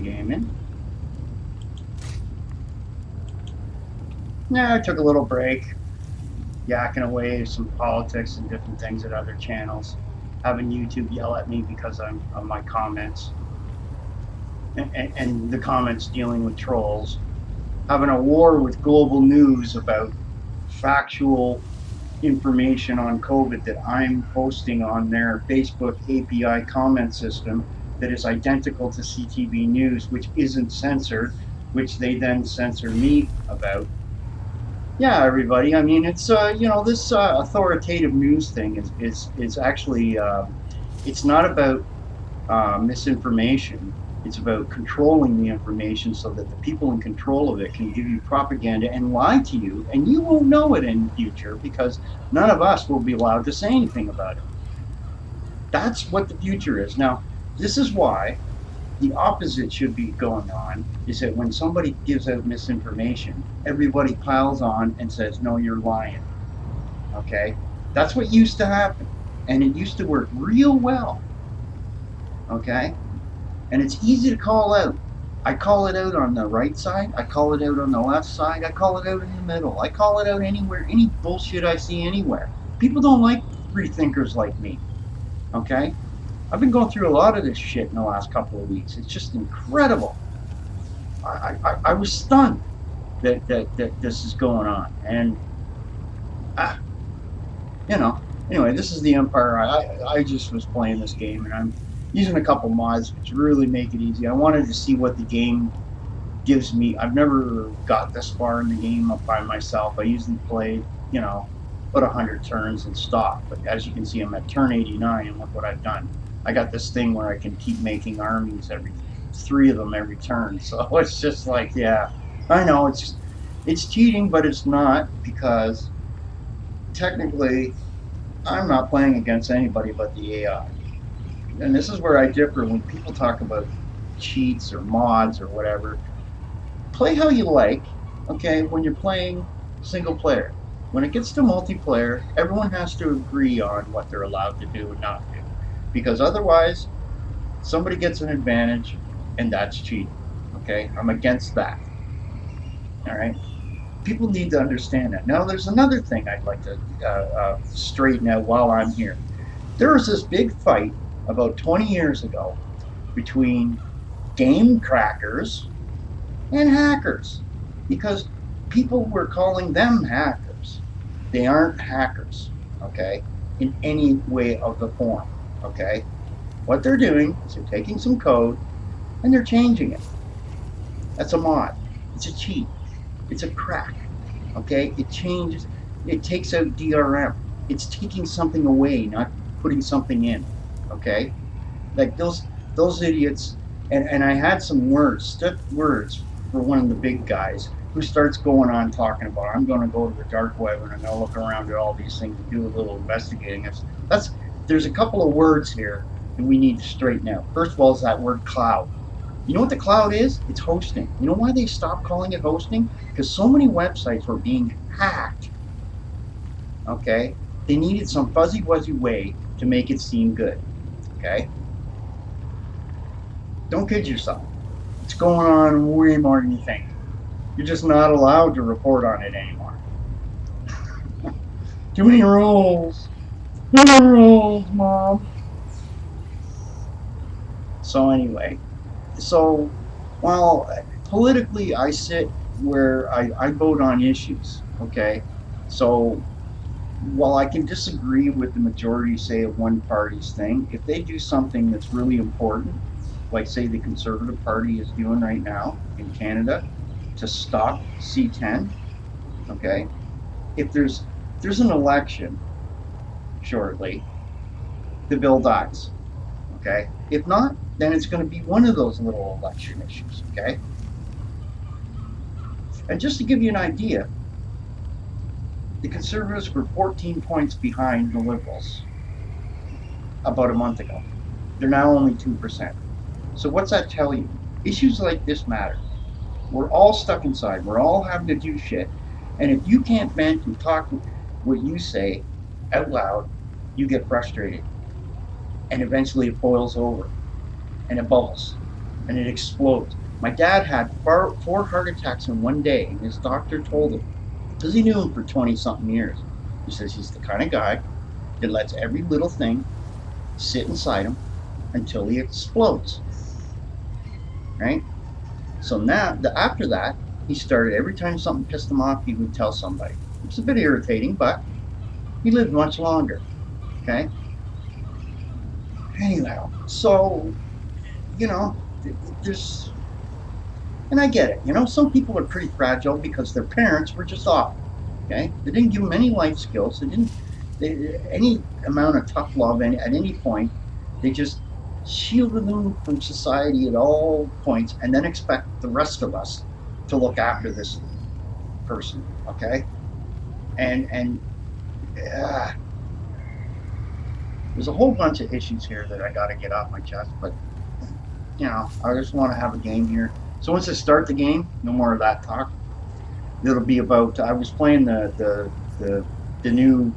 gaming. Yeah, I took a little break, yakking away some politics and different things at other channels, having YouTube yell at me because of my comments, and the comments dealing with trolls, having a war with global news about factual information on COVID that I'm posting on their Facebook API comment system that is identical to CTV News, which isn't censored, which they then censor me about. Yeah, everybody. I mean, it's this authoritative news thing is actually it's not about misinformation. It's about controlling the information so that the people in control of it can give you propaganda and lie to you, and you won't know it in the future because none of us will be allowed to say anything about it. That's what the future is. Now, this is why the opposite should be going on, is that when somebody gives out misinformation, everybody piles on and says, no, you're lying. Okay? That's what used to happen. And it used to work real well. Okay? And it's easy to call out. I call it out on the right side. I call it out on the left side. I call it out in the middle. I call it out anywhere, any bullshit I see anywhere. People don't like free thinkers like me. Okay? I've been going through a lot of this shit in the last couple of weeks. It's just incredible. I was stunned that this is going on. And, anyway, this is the Empire. I just was playing this game, and I'm using a couple mods which really make it easy. I wanted to see what the game gives me. I've never got this far in the game up by myself. I usually play, about 100 turns and stop. But as you can see, I'm at turn 89, and look what I've done. I got this thing where I can keep making armies three of them every turn. So it's just like, yeah, I know it's cheating, but it's not, because technically I'm not playing against anybody but the AI. And this is where I differ when people talk about cheats or mods or whatever. Play how you like, okay, when you're playing single player. When it gets to multiplayer, everyone has to agree on what they're allowed to do and not do. Because otherwise, somebody gets an advantage, and that's cheating, okay? I'm against that, all right? People need to understand that. Now, there's another thing I'd like to straighten out while I'm here. There was this big fight about 20 years ago between game crackers and hackers, because people were calling them hackers. They aren't hackers, okay, in any way of the form, okay? What they're doing is they're taking some code and they're changing it. That's a mod. It's a cheat. It's a crack, okay? It changes, it takes out DRM. It's taking something away, not putting something in, okay? Like those idiots, and I had some stiff words for one of the big guys who starts going on talking about, I'm going to go to the dark web and I'm going to look around at all these things and do a little investigating. There's a couple of words here that we need to straighten out. First of all is that word cloud. You know what the cloud is? It's hosting. You know why they stopped calling it hosting? Because so many websites were being hacked, okay? They needed some fuzzy-wuzzy way to make it seem good, okay? Don't kid yourself. It's going on way more than you think. You're just not allowed to report on it anymore. Too many rules. Too many rules, Mom. So anyway, while politically I sit where I vote on issues, okay? So while I can disagree with the majority, say, of one party's thing, if they do something that's really important, like say the Conservative Party is doing right now in Canada to stop C10, okay? If there's an election shortly, the bill dies, okay? If not, then it's going to be one of those little election issues, okay? And just to give you an idea, the Conservatives were 14 points behind the Liberals about a month ago. They're now only 2%. So what's that tell you? Issues like this matter. We're all stuck inside. We're all having to do shit. And if you can't vent and talk what you say out loud, you get frustrated. And eventually it boils over. And it bubbles. and it explodes. My dad had four heart attacks in one day, and his doctor told him, because he knew him for 20 something years, he says he's the kind of guy that lets every little thing sit inside him until he explodes, right? So now, after that, he started, every time something pissed him off, he would tell somebody. It's a bit irritating, but he lived much longer, okay? Anyhow, so, you know, there's, and I get it, some people are pretty fragile because their parents were just off, okay? They didn't give them any life skills. Any amount of tough love at any point. They just shielded them from society at all points and then expect the rest of us to look after this person, okay? And there's a whole bunch of issues here that I got to get off my chest, but I just want to have a game here. So once I start the game, no more of that talk. It'll be about. I was playing the new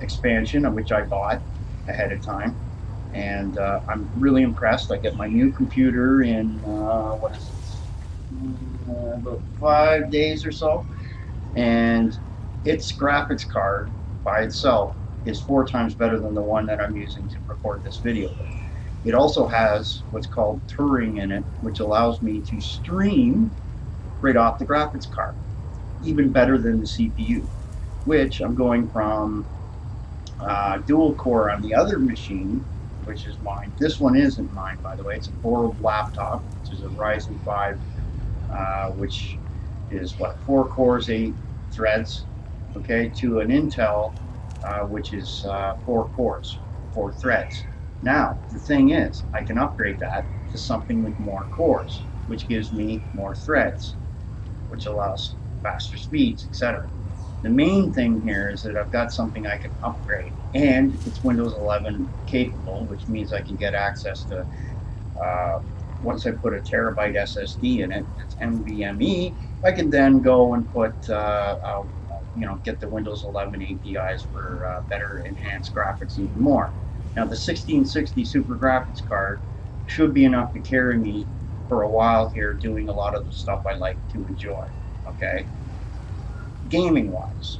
expansion, of which I bought ahead of time, and I'm really impressed. I get my new computer in what is it, about 5 days or so, and its graphics card by itself is 4 times better than the one that I'm using to record this video with. It also has what's called Turing in it, which allows me to stream right off the graphics card, even better than the CPU, which I'm going from dual core on the other machine, which is mine. This one isn't mine, by the way. It's a Borg laptop, which is a Ryzen 5, which is 4 cores, 8 threads, okay, to an Intel, which is 4 cores, 4 threads. Now, the thing is, I can upgrade that to something with more cores, which gives me more threads, which allows faster speeds, etc. The main thing here is that I've got something I can upgrade, and it's Windows 11 capable, which means I can get access to, once I put a terabyte SSD in it, it's NVMe, I can then go and put, get the Windows 11 APIs for better enhanced graphics even more. Now, the 1660 Super Graphics card should be enough to carry me for a while here doing a lot of the stuff I like to enjoy, okay? Gaming-wise.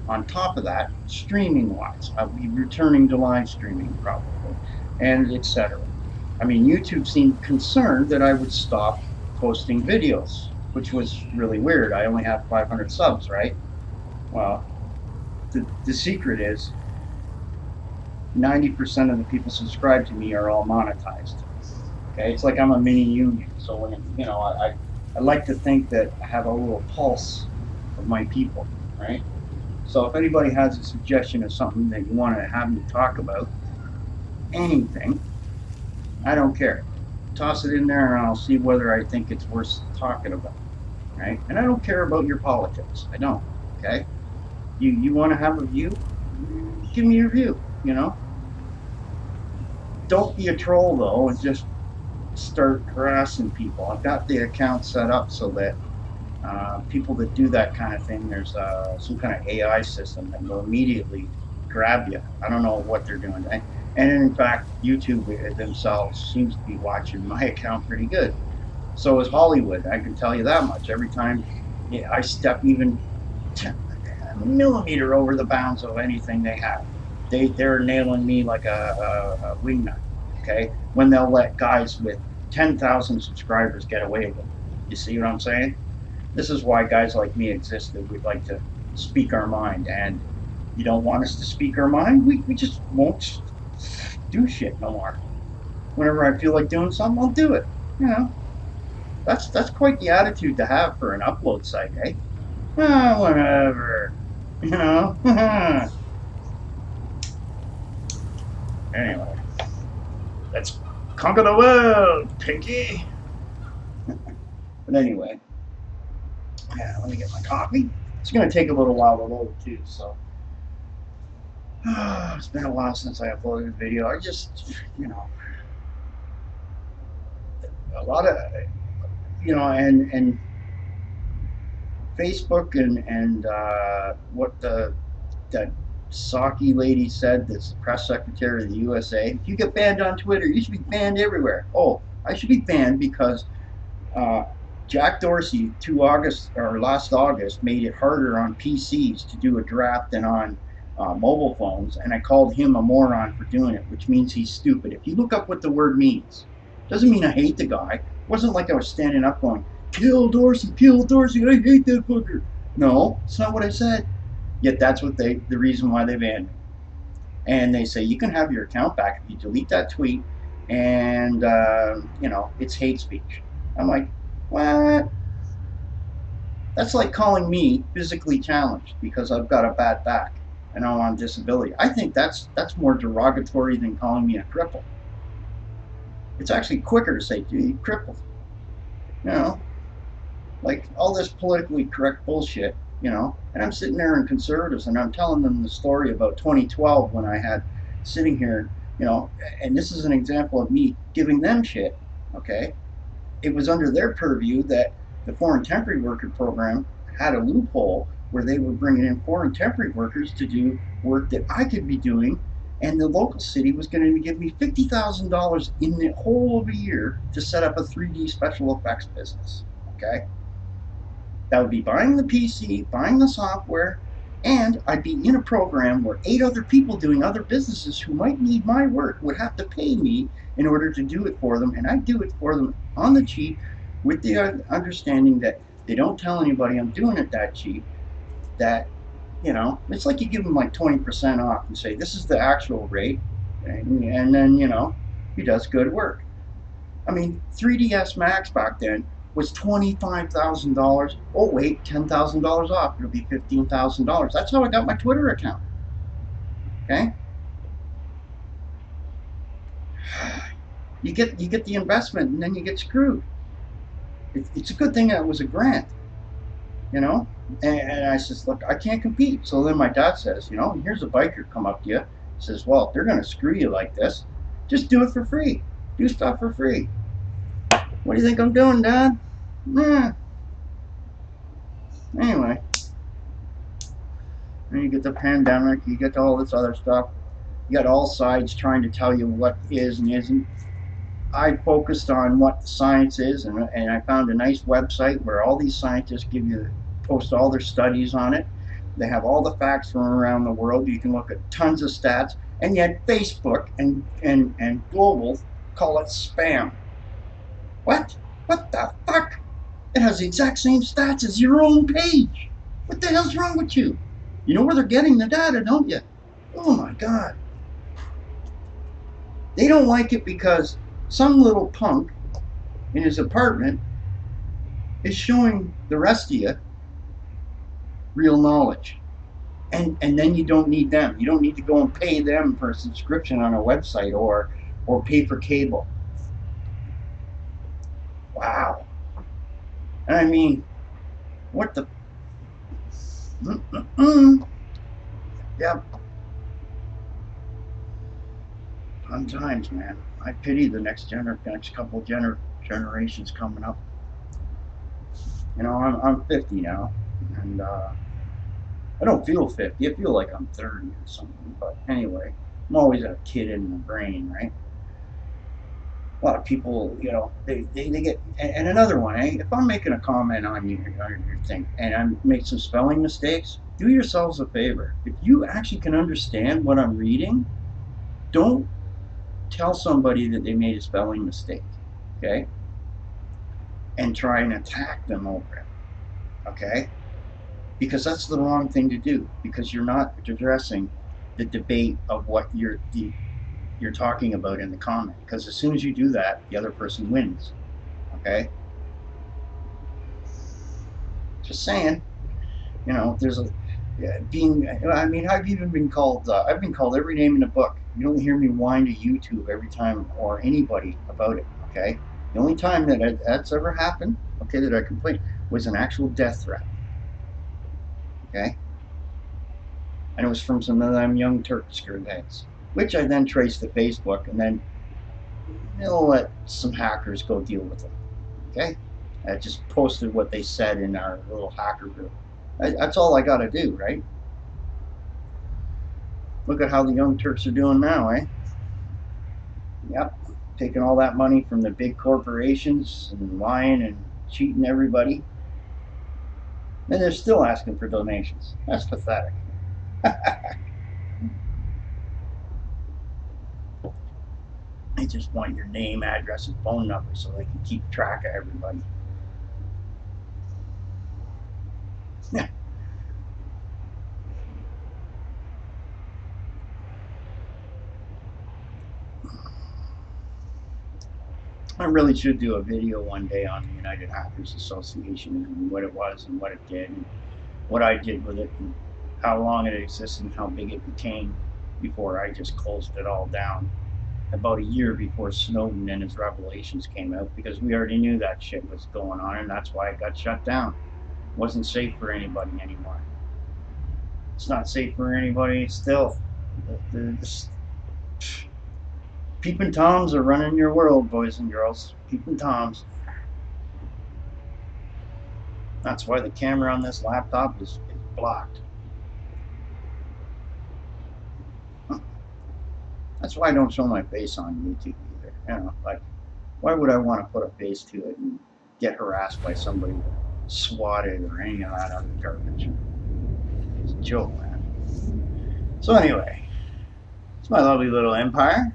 On top of that, streaming-wise, I'll be returning to live streaming probably, and etc. I mean, YouTube seemed concerned that I would stop posting videos, which was really weird. I only have 500 subs, right? Well, the secret is 90% of the people subscribed to me are all monetized. Okay, it's like I'm a mini union. So when I like to think that I have a little pulse of my people, right? So if anybody has a suggestion of something that you want to have me talk about, anything, I don't care. Toss it in there and I'll see whether I think it's worth talking about, right? And I don't care about your politics. I don't, okay? You want to have a view? Give me your view, Don't be a troll, though, and just start harassing people. I've got the account set up so that people that do that kind of thing, there's some kind of AI system that will immediately grab you. I don't know what they're doing. And in fact, YouTube themselves seems to be watching my account pretty good. So is Hollywood. I can tell you that much. Every time I step even a millimeter over the bounds of anything they have, they're nailing me like a wingnut, okay? When they'll let guys with 10,000 subscribers get away with it. You see what I'm saying? This is why guys like me exist, that we'd like to speak our mind, and you don't want us to speak our mind, we just won't do shit no more. Whenever I feel like doing something, I'll do it. That's quite the attitude to have for an upload site, eh? Whatever. Anyway, let's conquer the world, Pinky. But anyway, let me get my coffee. It's going to take a little while to load too, so. It's been a while since I uploaded a video. I just, a lot of, and Facebook and what that Psaki lady said, that's the press secretary of the USA. If you get banned on Twitter, you should be banned everywhere. Oh, I should be banned because uh, Jack Dorsey, last August, made it harder on PCs to do a draft than on mobile phones, and I called him a moron for doing it, which means he's stupid. If you look up what the word means, doesn't mean I hate the guy. It wasn't like I was standing up going, kill Dorsey, I hate that fucker. No, it's not what I said. Yet that's what the reason why they banned me. And they say you can have your account back if you delete that tweet, and it's hate speech. I'm like, what? That's like calling me physically challenged because I've got a bad back and I'm on disability. I think that's more derogatory than calling me a cripple. It's actually quicker to say, "Dude, you crippled." You know, like all this politically correct bullshit. And I'm sitting there in conservatives and I'm telling them the story about 2012 when I had sitting here, and this is an example of me giving them shit. Okay, it was under their purview that the foreign temporary worker program had a loophole where they were bringing in foreign temporary workers to do work that I could be doing, and the local city was going to give me $50,000 in the whole of a year to set up a 3D special effects business. Okay, that would be buying the PC, buying the software, and I'd be in a program where 8 other people doing other businesses who might need my work would have to pay me in order to do it for them, and I'd do it for them on the cheap with the understanding that they don't tell anybody I'm doing it that cheap, that, it's like you give them like 20% off and say, this is the actual rate, and then, he does good work. I mean, 3ds Max back then was $25,000. Oh wait, $10,000 off. It'll be $15,000. That's how I got my Twitter account. Okay. You get the investment and then you get screwed. It's a good thing that it was a grant, And I says, look, I can't compete. So then my dad says, here's a biker come up to you. He says, well, if they're going to screw you like this, just do it for free. Do stuff for free. What do you think I'm doing, Dad? Anyway, then you get the pandemic, you get all this other stuff. You got all sides trying to tell you what is and isn't. I focused on what the science is, and I found a nice website where all these scientists post all their studies on it. They have all the facts from around the world. You can look at tons of stats, and yet Facebook and global call it spam. What? What the fuck? It has the exact same stats as your own page. What the hell's wrong with you? You know where they're getting the data, don't you? Oh my God. They don't like it because some little punk in his apartment is showing the rest of you real knowledge. And then you don't need them. You don't need to go and pay them for a subscription on a website or pay for cable. Wow. And I mean, what the? Yep. Fun times, man. I pity the next couple generations coming up. I'm 50 now, and I don't feel 50. I feel like I'm 30 or something. But anyway, I'm always a kid in the brain, right? A lot of people, they get. And another one, if I'm making a comment on your thing and I make some spelling mistakes, do yourselves a favor. If you actually can understand what I'm reading, don't tell somebody that they made a spelling mistake, okay? And try and attack them over it, okay? Because that's the wrong thing to do, because you're not addressing the debate of what you're talking about in the comment. Because as soon as you do that, the other person wins, okay? Just saying, there's I've even been called, I've been called every name in the book. You don't hear me whine to YouTube every time or anybody about it, okay? The only time that's ever happened, okay, that I complained, was an actual death threat, okay? And it was from some of them young Turk screwheads, which I then traced to Facebook, and then they'll let some hackers go deal with them, okay? I just posted what they said in our little hacker group. That's all I got to do, right? Look at how the young Turks are doing now, eh? Yep. taking all that money from the big corporations and lying and cheating everybody. And they're still asking for donations. That's pathetic. They just want your name, address, and phone number so they can keep track of everybody. Yeah. I really should do a video one day on the United Hackers Association and what it was and what it did and what I did with it and how long it existed and how big it became before I just closed it all down. About a year before Snowden and his revelations came out, because we already knew that shit was going on, and that's why it got shut down. It wasn't safe for anybody anymore. It's not safe for anybody still. The peeping toms are running your world, boys and girls. Peeping toms. That's why the camera on this laptop is blocked. That's why I don't show my face on YouTube either. You know, like, why would I want to put a face to it and get harassed by somebody swatted or any of that other garbage? It's a joke, man. So anyway, it's my lovely little empire.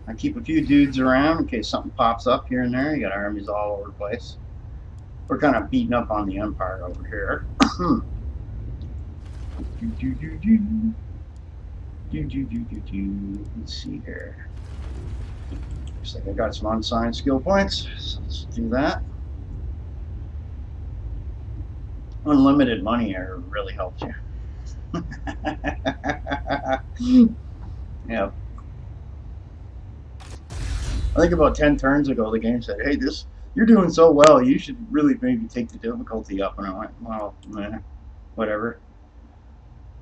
I keep a few dudes around in case something pops up here and there. You got armies all over the place. We're kind of beating up on the empire over here. Let's see here. Looks like I got some unsigned skill points, so let's do that. Unlimited money here really helps you. Yeah. I think about 10 turns ago, the game said, "Hey, you're doing so well. You should really maybe take the difficulty up." And I went, "Well, whatever."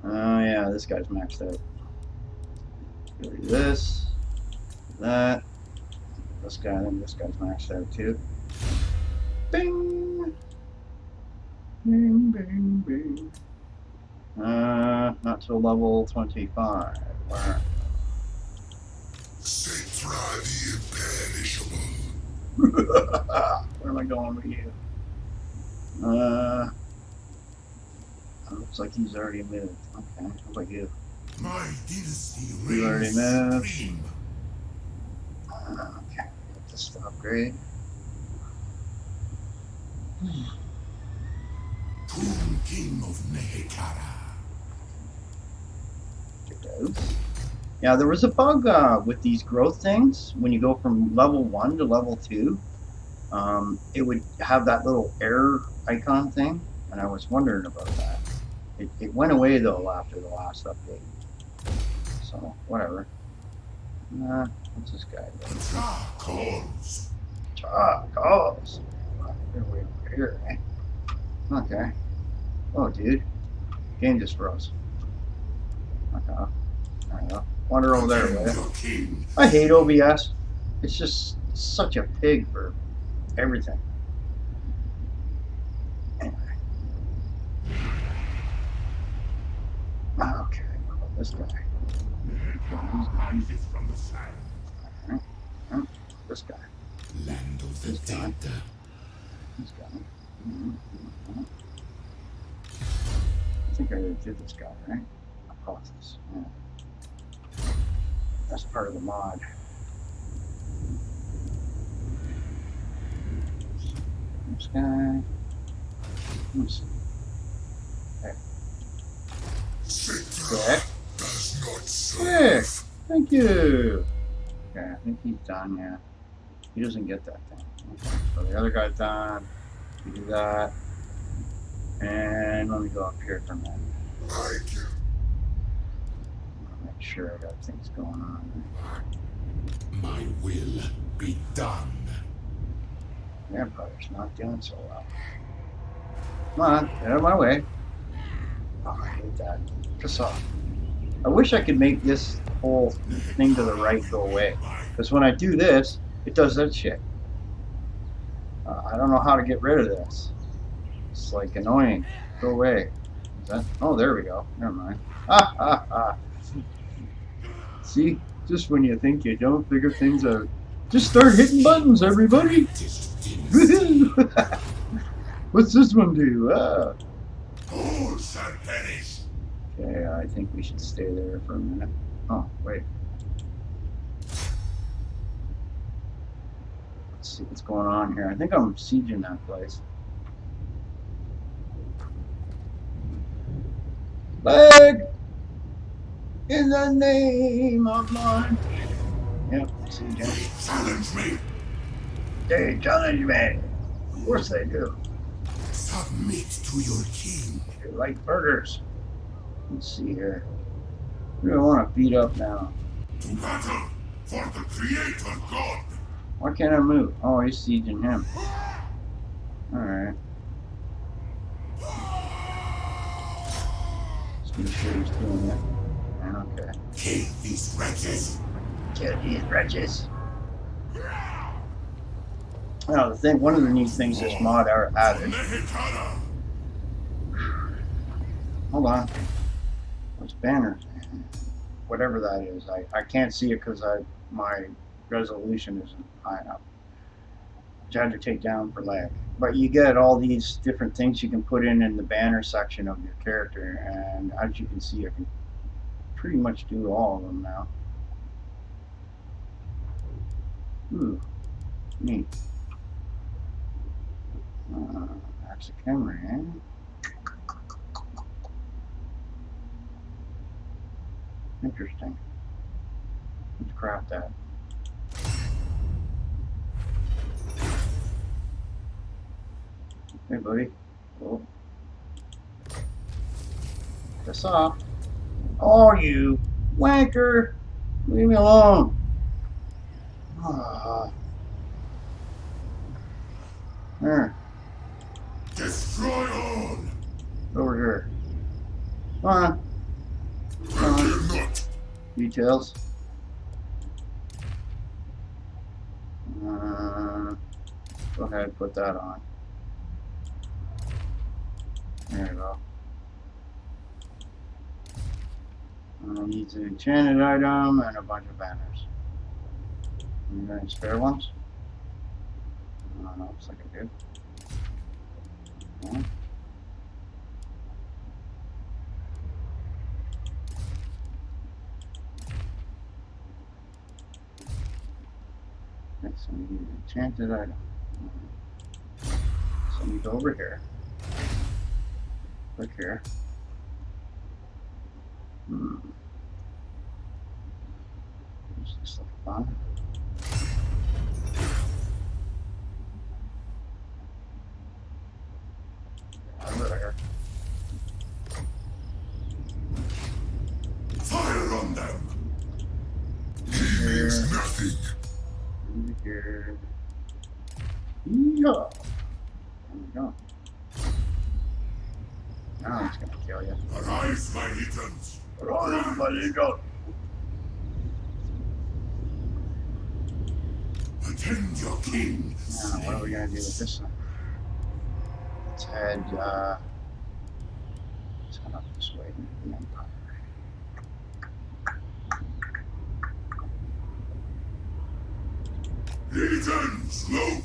Yeah, this guy's maxed out. Do this, that. This guy, I think this guy's maxed out too. Bing, bing, bing, bing. Not till level 25. Wow. Where am I going with you? Looks like he's already moved. Okay, how about you? You already moved. Okay, get this to upgrade. King of Nehekara. Get those. Yeah, there was a bug with these growth things. When you go from level 1 to level 2, it would have that little error icon thing, and I was wondering about that. It went away though after the last update. So, whatever. What's this guy doing? Charcoals. Charcoals. They're way over here, eh? Okay. Oh, dude. Game just froze. Okay. There we go. Wander over there, will you? I hate OBS. It's just such a pig for everything. Anyway. Okay, what about this guy? Alright. This guy. Land of the dead. This guy. I think I already did this guy, right? Process. Yeah. That's part of the mod. This guy. Let's see. Okay. Hey, thank you. Okay, I think he's done, yeah. He doesn't get that thing. Okay, so the other guy's done. We do that. And let me go up here for a minute. Make sure I got things going on. My will be done. The Empire's not doing so well. Come on, get out of my way. Oh, I hate that. Piss off. I wish I could make this whole thing to the right go away. Because when I do this, it does that shit. I don't know how to get rid of this. It's like annoying. Go away. Is that? Oh, there we go. Never mind. Ha ha ha. See? Just when you think you don't figure things out. Just start hitting buttons, everybody. Greatest dynasty. Woohoo! What's this one do? All shall perish. Okay, I think we should stay there for a minute. Oh, wait. Let's see what's going on here. I think I'm sieging that place. Leg! In the name of mine. Yep, sieging. They challenge me. They challenge me. Of course they do. Submit to your king. They like burgers. Let's see here. Who do I want to beat up now? To battle for the Creator God. Why can't I move? Oh, he's sieging him. Alright. Just be sure he's doing it. Okay. Kill these wretches. Kill these wretches. Now, the thing, one of the neat things this mod added. Nehekara. Hold on. What's banner? Whatever that is. I can't see it because my resolution isn't high enough. Which I had to take down for lag. But you get all these different things you can put in the banner section of your character, and as you can see, I can pretty much do all of them now. Ooh, neat. That's a camera, eh? Interesting. Let's craft that. Hey, buddy. Oh. This off. Oh, you wanker! Leave me alone. There. Destroy all. Over here. Come on. Come on. Not. Details. Go ahead, put that on. There you go. Needs an enchanted item and a bunch of banners. You got any spare ones? No, looks like I do. Okay. Okay, so we need an enchanted item. So we go over here. Click here. Does this look fun? Over there. Fire on them. He means nothing. Over here. Yeah. There we go. Now it's gonna kill you. Arise, my legions. Arise, my legions. Attend your king. Now, what are we gonna do with this one? Let's head up this way into the Empire. Legions, move.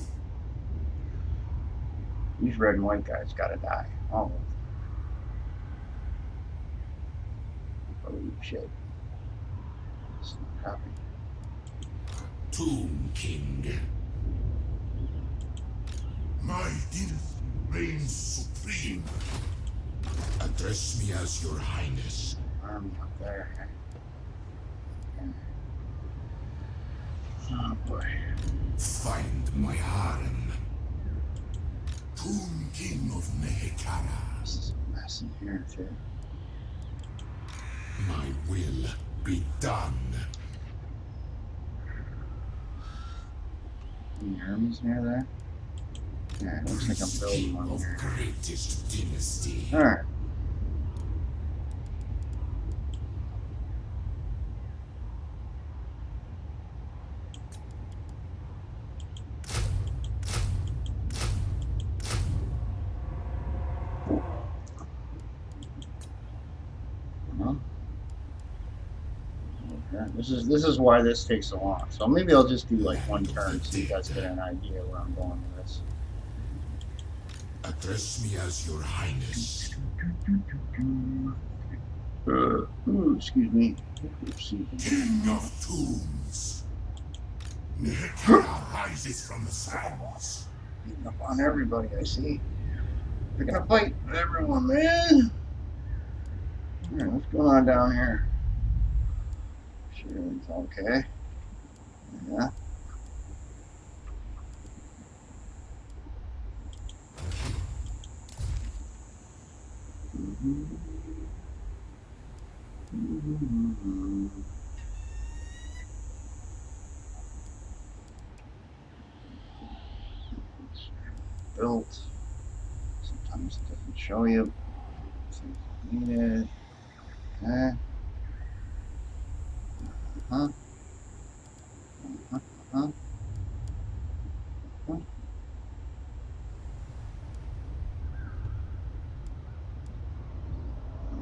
These red and white guys gotta die. All of them. Holy shit. It's not happy. Tomb King. My dynasty reigns supreme. Address me as your highness. Army up there. Oh boy. Find my harem. Tomb King of Nehekara. This is a mess in here too. My will be done. Any armies near there? Yeah, it looks like I'm building King one of here. greatest dynasty. Alright. Okay. This is why this takes so long. So maybe I'll just do like one turn so you guys get an idea where I'm going with this. Address me as your highness. Excuse me. King of tombs. Nehekhara rises from the sands. Beating up on everybody, I see. They're gonna fight with everyone, man. Alright, what's going on down here? Sure, it's okay. Yeah. Built. Sometimes it doesn't show you. Things needed. Okay. Uh-huh. Uh-huh. Uh-huh. Uh-huh.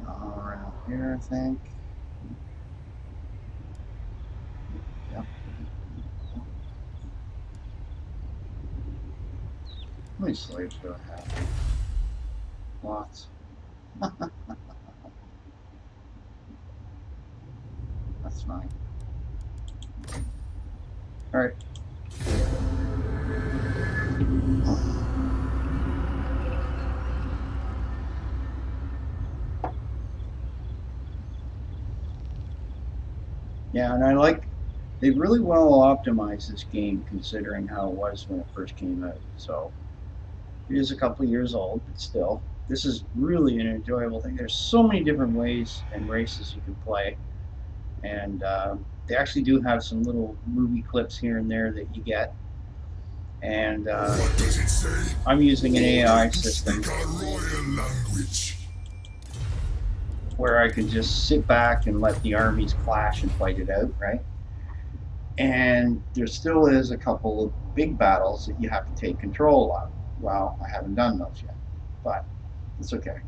All around here, I think. Yep. How many slaves do I have? Lots. That's fine. All right. Yeah, and I like they really well optimized this game considering how it was when it first came out. So it is a couple of years old, but still, this is really an enjoyable thing. There's so many different ways and races you can play, and they actually do have some little movie clips here and there that you get. And What does it say? I'm using an AI To system speak our royal language. where I can just sit back and let the armies clash and fight it out, right? And there still is a couple of big battles that you have to take control of. Well, I haven't done those yet, but it's okay.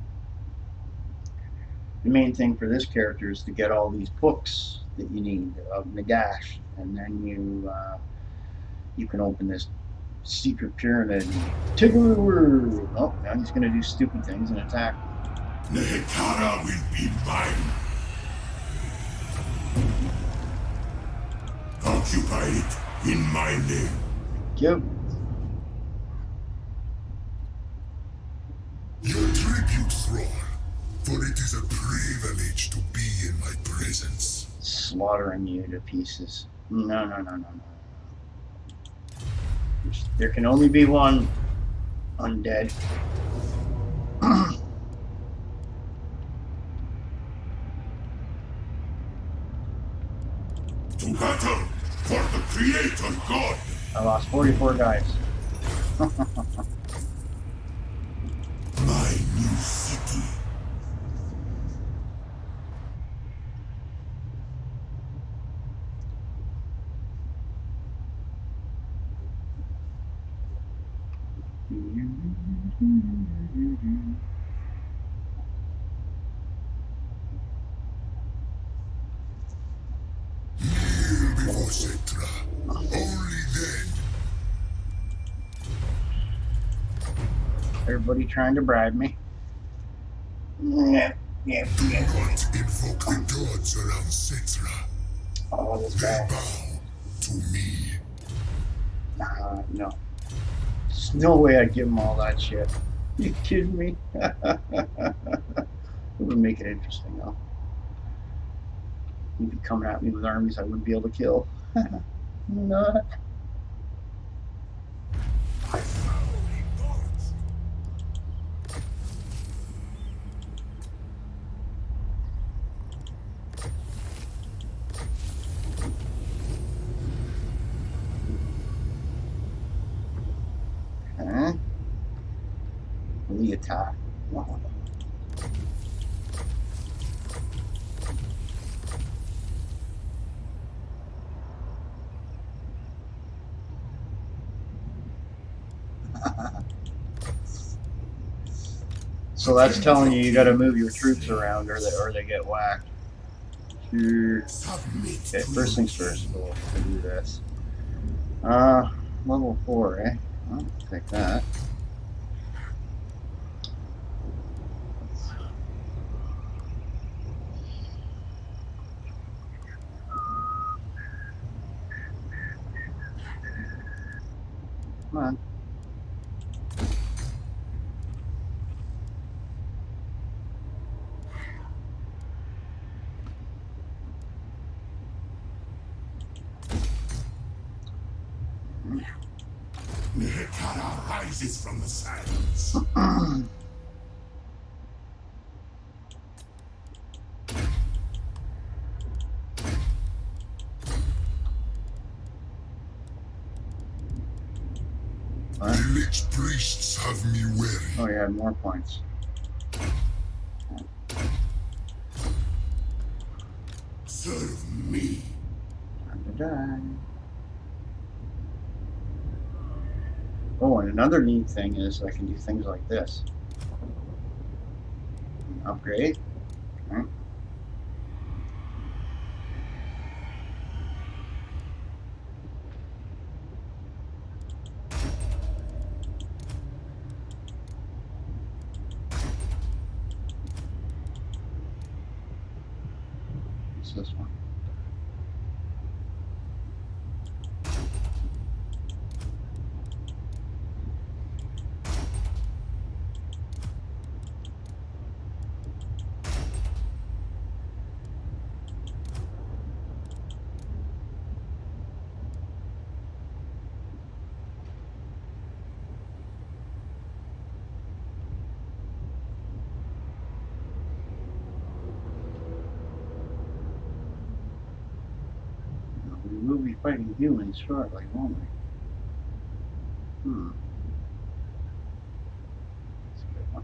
The main thing for this character is to get all these books that you need of Nagash, and then you can open this secret pyramid. Tigger! Oh, now he's going to do stupid things and attack. Nehekhara will be mine. Occupy it in my name. Yep. Your tribute, thrall, for it is a privilege to be in my presence. Slaughtering you to pieces. No, no, no, no, no. There can only be one undead. To battle for the Creator God. I lost 44 guys. My new city. Kneel before Setra. Only then. Everybody trying to bribe me. Yeah, yeah, Do yeah. not invoke the gods around Setra. Oh, this They guy. bow to me. No. There's no way I'd give him all that shit. You kidding me? It would make it interesting, though. He'd be coming at me with armies I wouldn't be able to kill. No. Huh? Leotard. So that's telling you got to move your troops around, or they get whacked. Sure. Submit Okay, to first your things first, king. we'll do this. Uh, level 4, eh? I'll take that. Let's see. Come on. Nehekara rises from the sands. What? Village priests have me Oh, weary. you had more points. Serve me. Time to die. Oh, and another neat thing is I can do things like this. Upgrade. Okay. What's this one? We will be fighting humans shortly, won't we? That's a good one.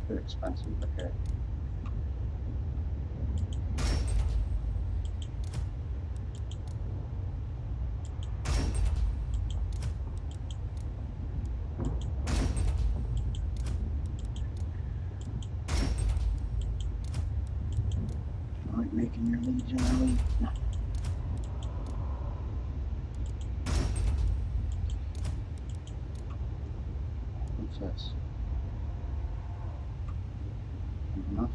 Bit expensive, okay. I like making your legion elite. What's this? Anything else?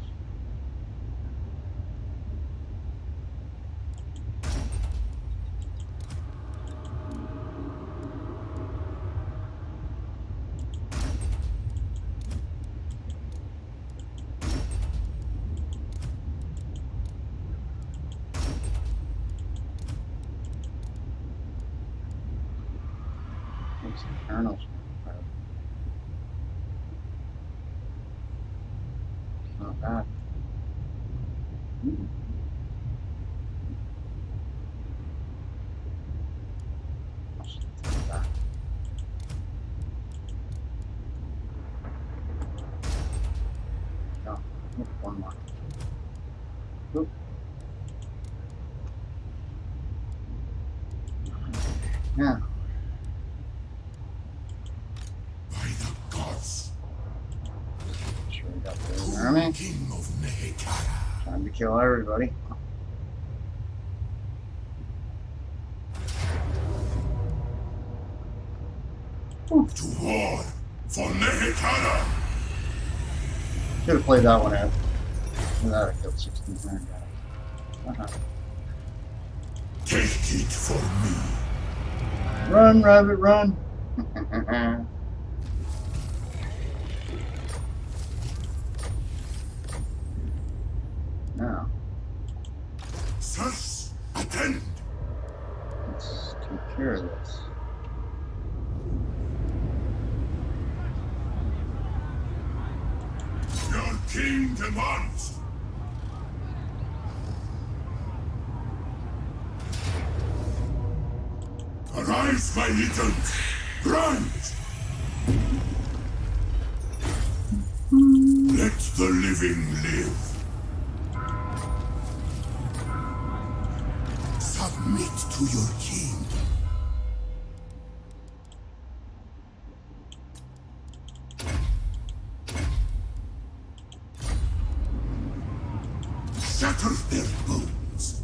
What's the kernels? It's not bad. Ooh. I'll just take that. No, one more. Oop. Yeah. By the gods. Sure, we got the To army. king of Nehekara. Time to kill everybody. Oof. To war for Nehekara. Should have played that one out. That I killed 1,600 guys. Take it for me. Run, rabbit, run! Now, Sirs, attend. let's take care of this. Your king demands. Arise, my legions. Grant. Let the living live. Submit to your king. Shatter their bones.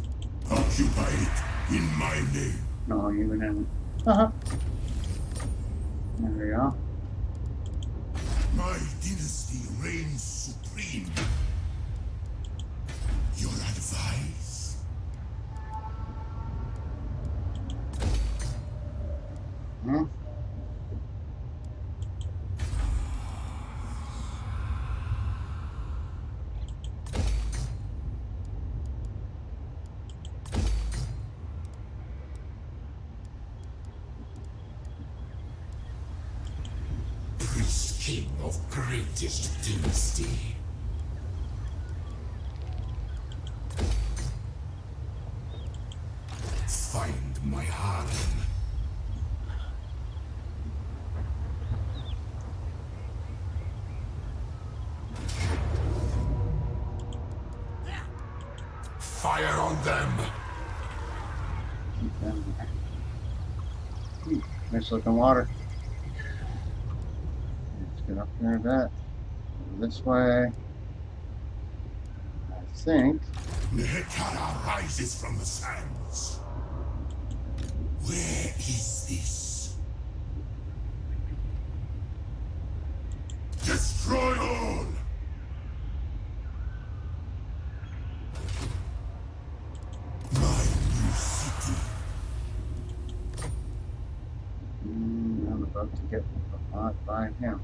Occupy it in my name. No, even in. Uh-huh. There we go. My dynasty reigns supreme. Your advice? Hmm? Priest king of greatest dynasty. Find my harem. Fire on them! Keep them there. Nice looking water. Let's get up there a bit. Go this way. I think. Nehekara rises from the sands. Where is this? Destroy all! My new city. I'm about to get caught by him.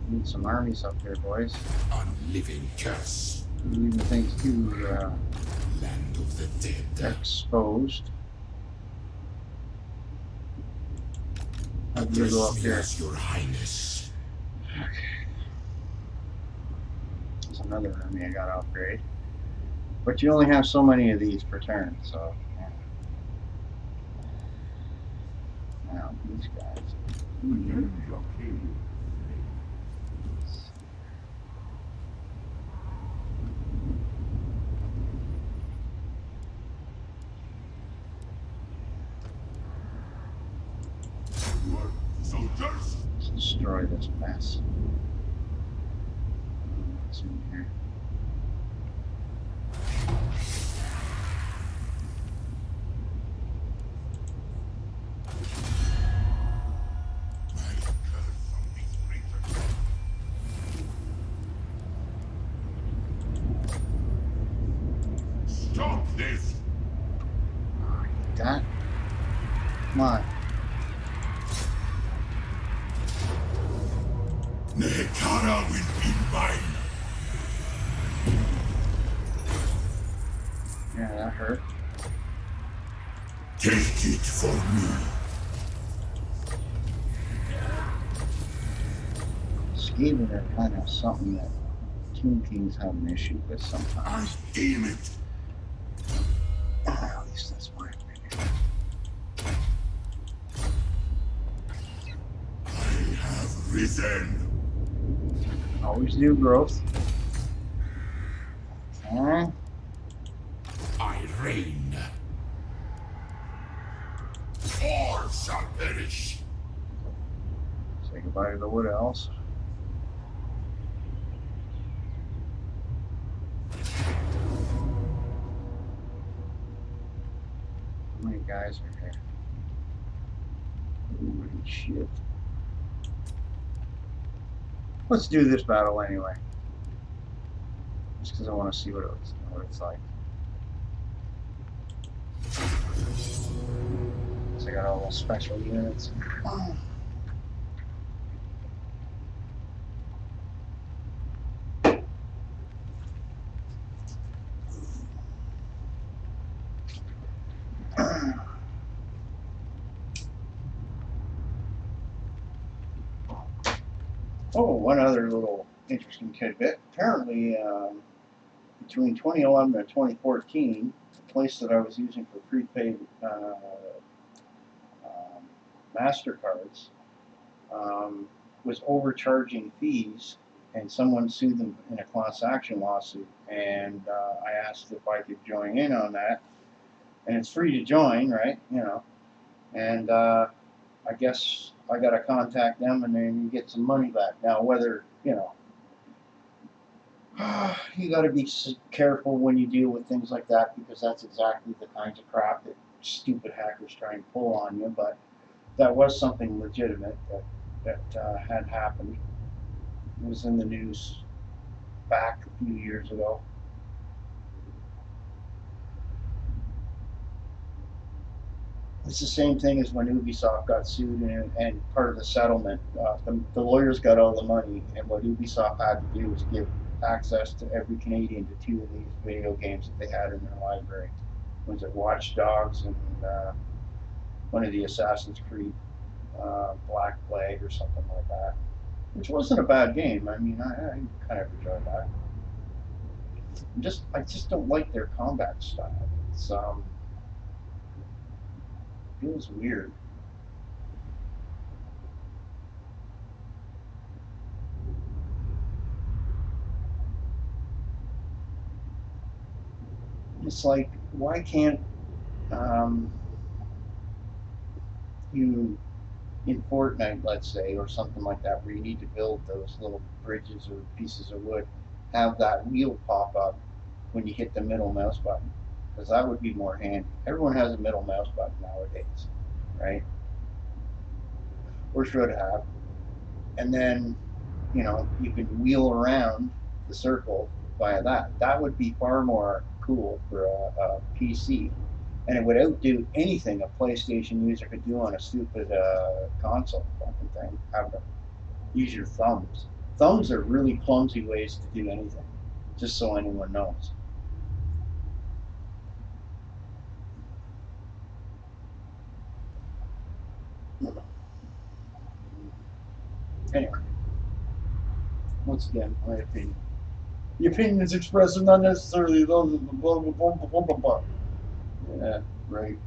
Need some armies up there, boys. Unliving curse. Who even thinks you Land of the dead. exposed? How do you go up Address me here? as your highness. There's another army I gotta upgrade. But you only have so many of these per turn, so yeah. Now these guys. Soldiers! Let's destroy this mess. What's in here? My curse on these creatures. Stop this! That? Come on. Nehekara will be mine. Yeah, that hurt. Take it for me. Skaven are kind of something that Tomb Kings have an issue with I sometimes. deem it. At least that's my opinion. I have risen. Always do growth. Okay. I reign. All shall perish. Say goodbye to the wood elves. How many guys are here? Holy shit. Let's do this battle anyway. Just because I want to see what it's like. So I got all those special units. Oh, one other little interesting tidbit. Apparently, between 2011 and 2014, the place that I was using for prepaid MasterCards was overcharging fees, and someone sued them in a class action lawsuit. And I asked if I could join in on that, and it's free to join, right? You know, and I guess I got to contact them, and then you get some money back. Now, whether You got to be careful when you deal with things like that because that's exactly the kinds of crap that stupid hackers try and pull on you. But that was something legitimate that had happened. It was in the news back a few years ago. It's the same thing as when Ubisoft got sued, and part of the settlement, the lawyers got all the money, and what Ubisoft had to do was give access to every Canadian to two of these video games that they had in their library. Was it Watch Dogs and one of the Assassin's Creed Black Flag or something like that, which wasn't a bad game. I mean, I kind of enjoyed that. I just don't like their combat style. It feels weird. It's like, why can't um, you in Fortnite, let's say, or something like that, where you need to build those little bridges or pieces of wood, have that wheel pop up when you hit the middle mouse button, because that would be more handy. Everyone has a middle mouse button nowadays, right? Or should have. And then, you can wheel around the circle via that. That would be far more cool for a PC, and it would outdo anything a PlayStation user could do on a stupid console fucking thing. Have to use your thumbs. Thumbs are really clumsy ways to do anything. Just so anyone knows. Anyway, once again, my opinion. The opinion is expressed and not necessarily those of the blah blah blah blah blah blah. Yeah, right.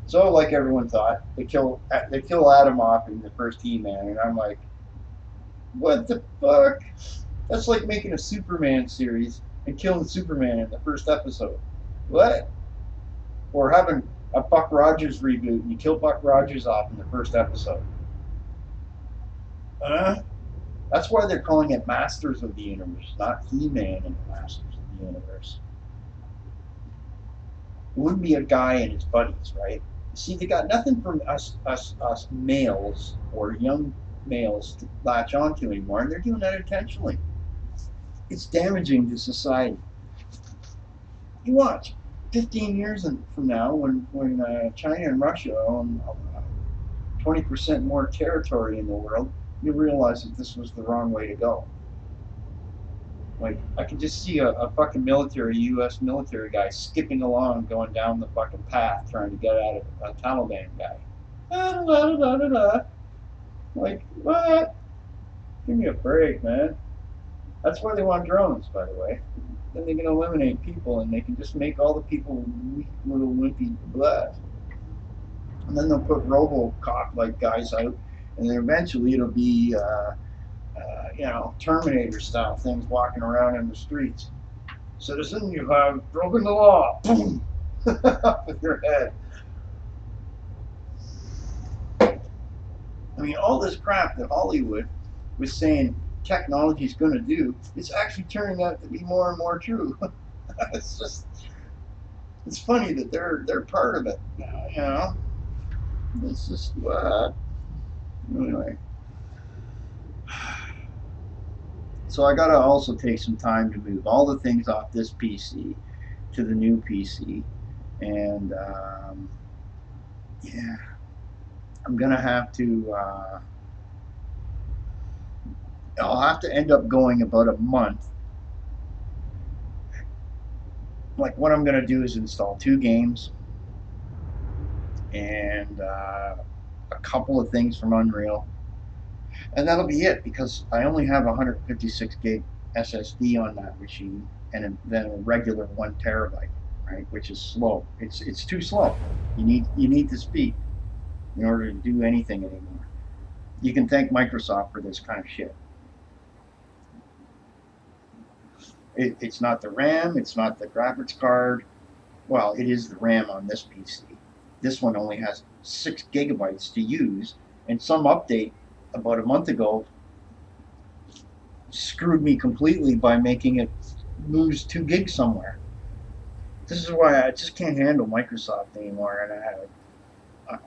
So, like everyone thought, they kill Adam off in the first He-Man, and I'm like, what the fuck? That's like making a Superman series and killing Superman in the first episode. What? Or having a Buck Rogers reboot and you kill Buck Rogers off in the first episode. That's why they're calling it Masters of the Universe, not He-Man and the Masters of the Universe. It wouldn't be a guy and his buddies, right? See, they got nothing from us males or young males to latch onto anymore, and they're doing that intentionally. It's damaging to society. You watch, 15 years from now, when China and Russia own 20% more territory in the world, you realize that this was the wrong way to go. Like, I can just see a fucking U.S. military guy skipping along, going down the fucking path, trying to get at a Taliban guy. Da, da, da, da, da. Like, what? Give me a break, man. That's why they want drones, by the way. Then they can eliminate people, and they can just make all the people weak, little wimpy blood. And then they'll put RoboCop like guys out, and then eventually it'll be Terminator style things walking around in the streets. Citizen, you have broken the law. Boom, with your head. I mean, all this crap that Hollywood was saying technology is going to do, it's actually turning out to be more and more true. it's just, it's funny that they're part of it now. It's just anyway. So I gotta also take some time to move all the things off this PC to the new PC, and yeah, I'm gonna have to. I'll have to end up going about a month. Like what I'm gonna do is install 2 games and a couple of things from Unreal, and that'll be it because I only have 156 gig SSD on that machine, and then a regular 1 terabyte, right? Which is slow. It's too slow. You need the speed in order to do anything anymore. You can thank Microsoft for this kind of shit. It's not the RAM, it's not the graphics card. Well, it is the RAM on this PC. This one only has 6 gigabytes to use, and some update about a month ago screwed me completely by making it lose 2 gigs somewhere. This is why I just can't handle Microsoft anymore, and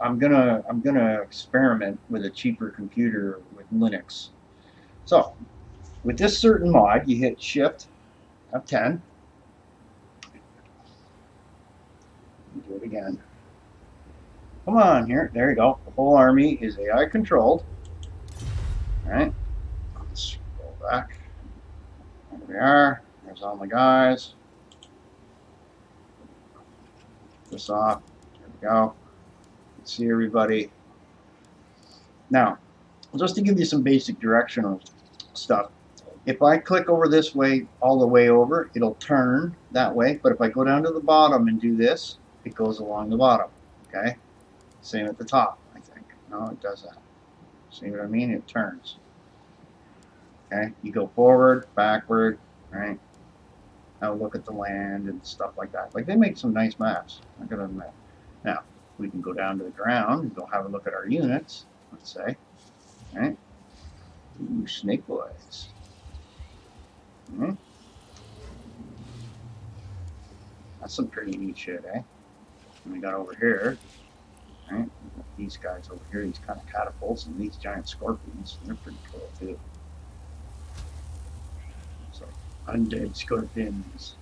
I'm gonna experiment with a cheaper computer with Linux. So with this certain mod, you hit Shift F10. Do it again. Come on here. There you go. The whole army is AI controlled. All right. Let's go back. There we are. There's all my guys. This off. There we go. Let's see everybody. Now, just to give you some basic directional stuff. If I click over this way, all the way over, it'll turn that way. But if I go down to the bottom and do this, it goes along the bottom. Okay? Same at the top, I think. No, it does that. See what I mean? It turns. Okay? You go forward, backward, right? Now look at the land and stuff like that. Like, they make some nice maps. I'm gonna admit. Now, we can go down to the ground and go have a look at our units, let's say. Right? Ooh, snake boys. That's some pretty neat shit, eh? And we got over here, right? These guys over here, these kind of catapults, and these giant scorpions. They're pretty cool too. So, undead scorpions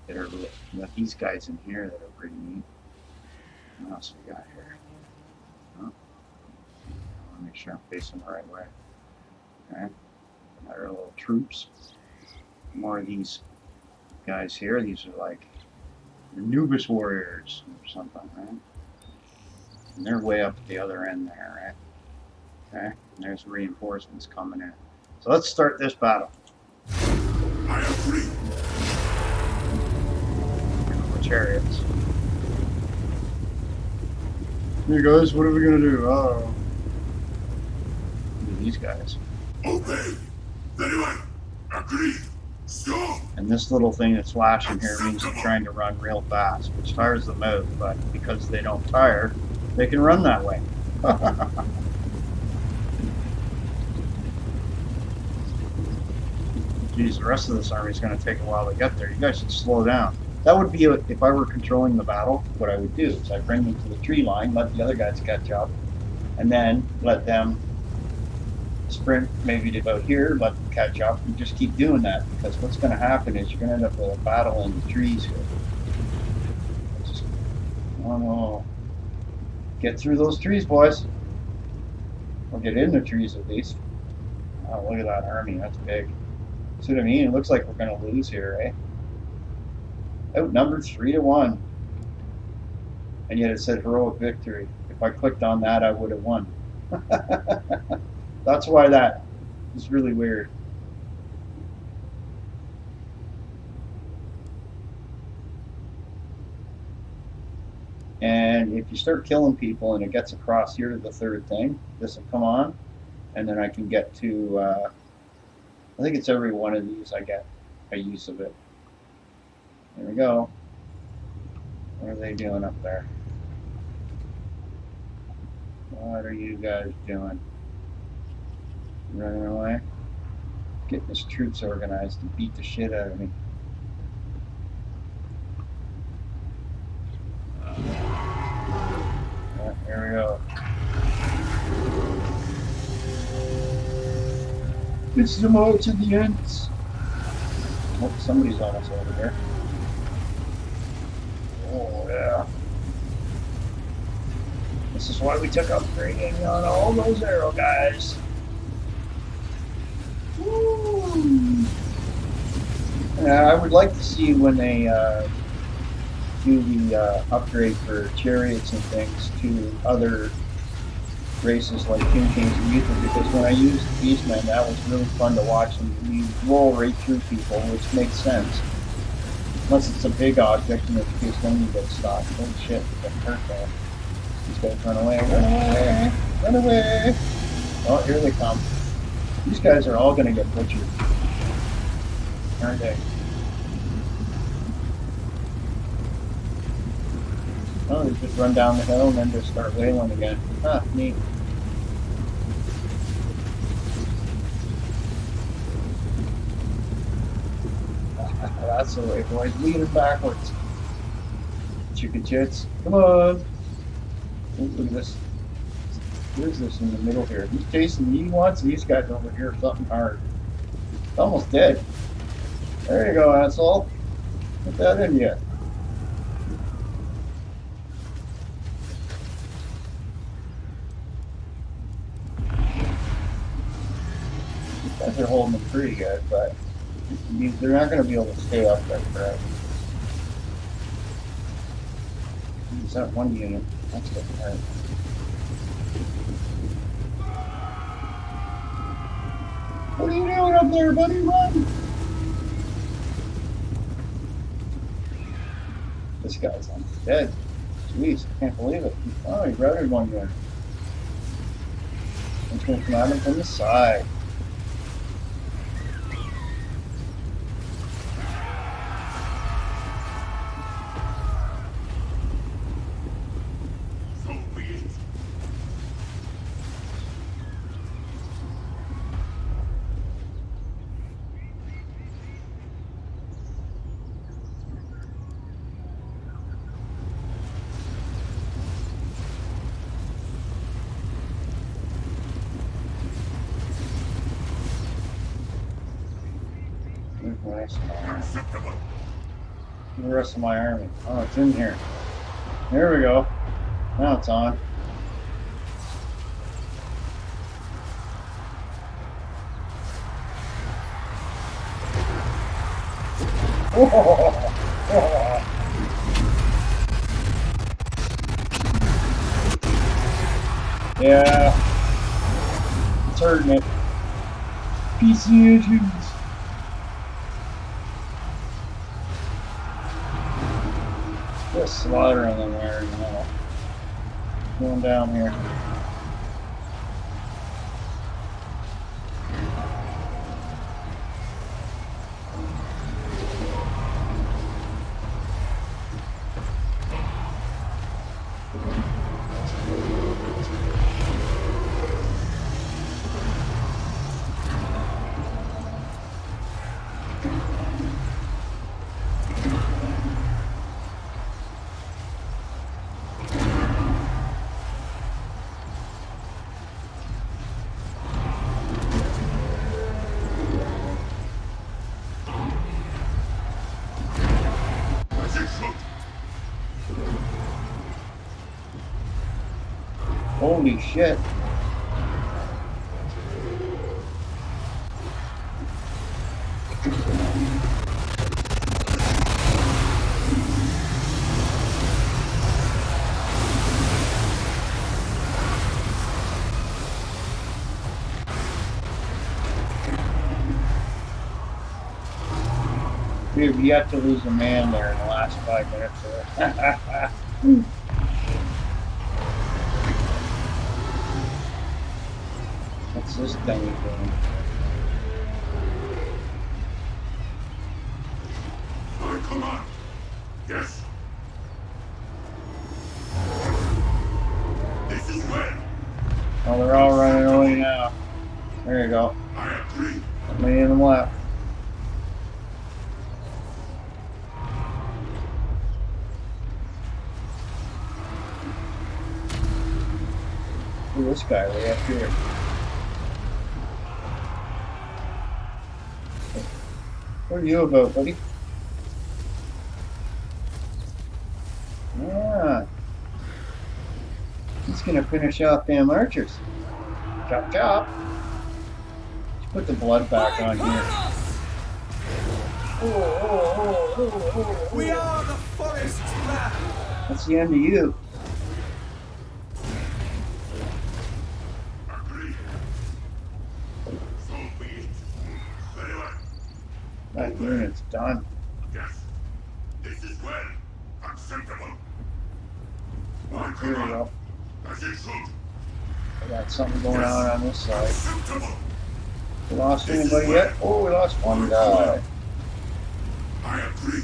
that are we got these guys in here that are pretty neat. What else we got here? Oh, I want to make sure I'm facing the right way. Okay, our little troops. More of these guys here. These are like the Nubis warriors or something, right? And they're way up at the other end there, right? Okay, and there's reinforcements coming in. So let's start this battle. I agree. The chariots. Hey guys, what are we gonna do? Oh, these guys. Obey. Very well. Agreed. So. And this little thing that's flashing here means they're trying to run real fast, which tires them out, but because they don't tire, they can run that way. Geez, the rest of this army is going to take a while to get there. You guys should slow down. That would be, if I were controlling the battle, what I would do is I'd bring them to the tree line, let the other guys catch up, and then let them sprint maybe to about here, let them catch up, and just keep doing that, because what's going to happen is you're going to end up with a battle in the trees here. Just, oh, get through those trees, boys. Or get in the trees at least. Oh, look at that army. That's big. See what I mean? It looks like we're going to lose here, eh? Outnumbered 3-1. And yet it said heroic victory. If I clicked on that, I would have won. That's why that is really weird. And if you start killing people and it gets across here to the third thing, this will come on, and then I can get to, I think it's every one of these I get a use of it. There we go. What are they doing up there? What are you guys doing? Running away? Getting his troops organized to beat the shit out of me. Here we go. It's the march of the ants. Oh, somebody's almost over here. Oh, yeah. This is why we took upgrading on all those arrow guys. Woo. I would like to see when they do the upgrade for chariots and things to other races like King Kings and Uther, because when I used Beastmen, that was really fun to watch, and you roll right through people, which makes sense. Unless it's a big object, in which case then you get stopped. Holy shit, get hurt there. These guys run away, run away, run away. Oh, here they come. These guys are all going to get butchered, aren't they? Oh, they just run down the hill and then just start wailing again. Huh, neat. That's the way, boys. Lead him backwards. Chicken chits. Come on. Ooh, look at this. What is this in the middle here? He's chasing me. He wants these guys over here. Something hard. Almost dead. There you go, asshole. Put that in you. These guys are holding them pretty good, but they're not going to be able to stay up there forever. Use that one unit. That's getting hurt. What are you doing up there, buddy? Run! This guy's almost dead. Jeez, I can't believe it. Oh, he routed one unit. It's going to come at him from the side. The rest of my army. Oh, it's in here. There we go. Now it's on. Yeah, it's hurting it. PC issues. Just slaughtering them there now. Going down here. Holy shit. We've yet to lose a man there in the last 5 minutes. What's this thing doing? My command. Yes. This is well. Oh, they're all running away now. There you go. I agree. Many of them left. Look at this guy way up here. What are you about, buddy? Yeah. He's gonna finish off them archers. Chop chop. Let's put the blood back on here. Oh. We are the forest man. That's the end of you. That unit's done. Yes. This is well. Acceptable. My Here we command. go. As it should. We got something going on this side. Acceptable. We lost anybody yet? Oh, we lost one guy. I agree.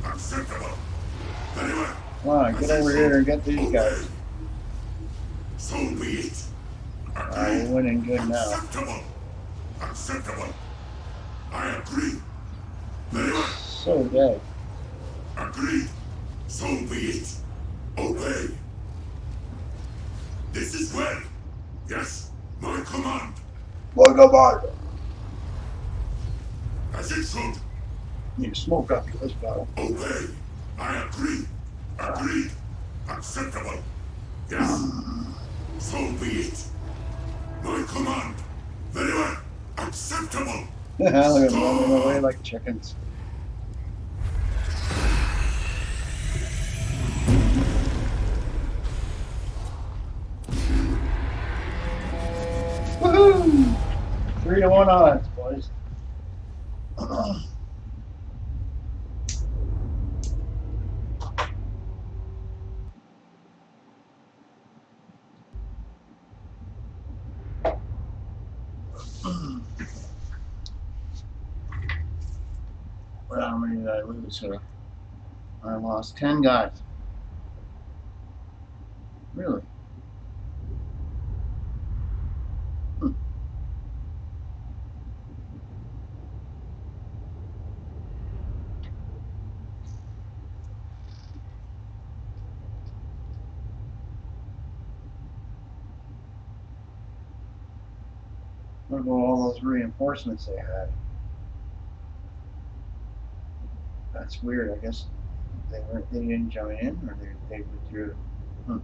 Acceptable. Very well. Come on, get over here and get these guys. So be it. We're winning good now. Acceptable. Acceptable. I agree. Very well. so dead. Agreed. So be it. Obey. This is well. Yes, my command. Look up on. As it should. Need to smoke after this battle. Obey. I agree. Agreed. Acceptable. Yes, so be it. My command. Very well. Acceptable. Look at them running away Stop. like chickens. Woohoo! 3-1 odds, boys. Well, how many did I lose here? I lost 10 guys. Really? Hmm. What about all those reinforcements they had? That's weird. I guess they didn't join in, or they withdrew. Hmm.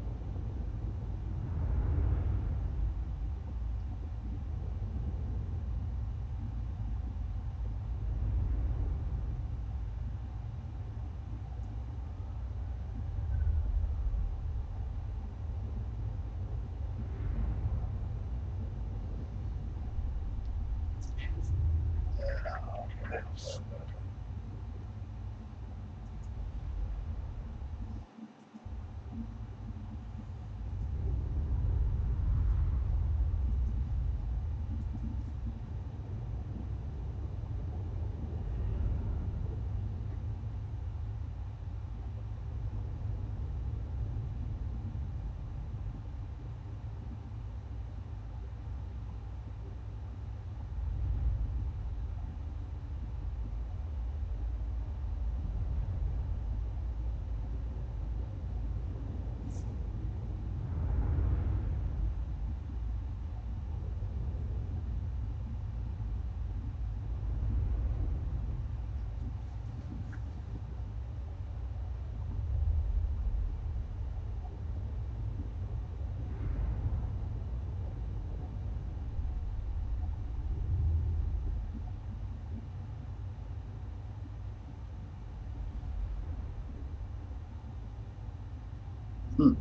Hmm.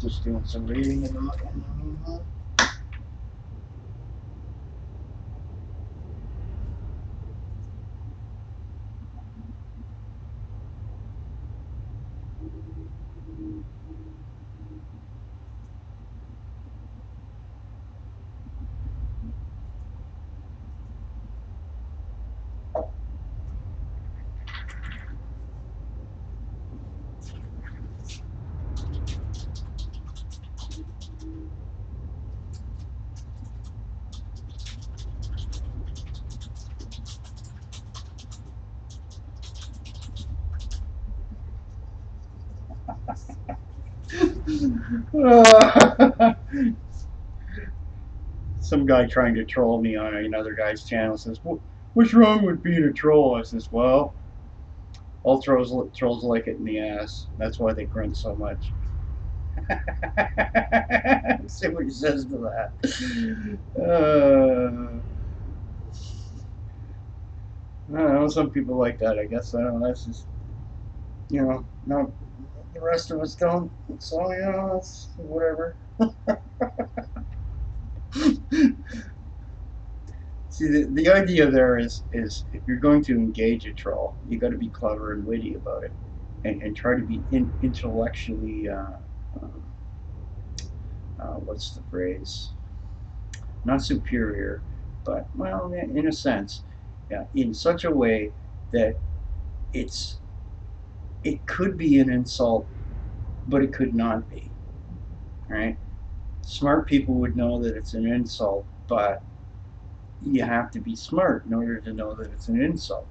Just doing some reading in the meanwhile. Some guy trying to troll me on another guy's channel says, "What's wrong with being a troll?" I says, "Well, all trolls like it in the ass. That's why they grunt so much." See what he says to that. I don't know. Some people like that. I guess I don't know. That's just no. The rest of us don't. So it's whatever. See, the idea there is if you're going to engage a troll, you got to be clever and witty about it, and try to be intellectually. Um, what's the phrase? Not superior, but well, in a sense, yeah, in such a way that it's it could be an insult, but it could not be. Right? Smart people would know that it's an insult, but you have to be smart in order to know that it's an insult.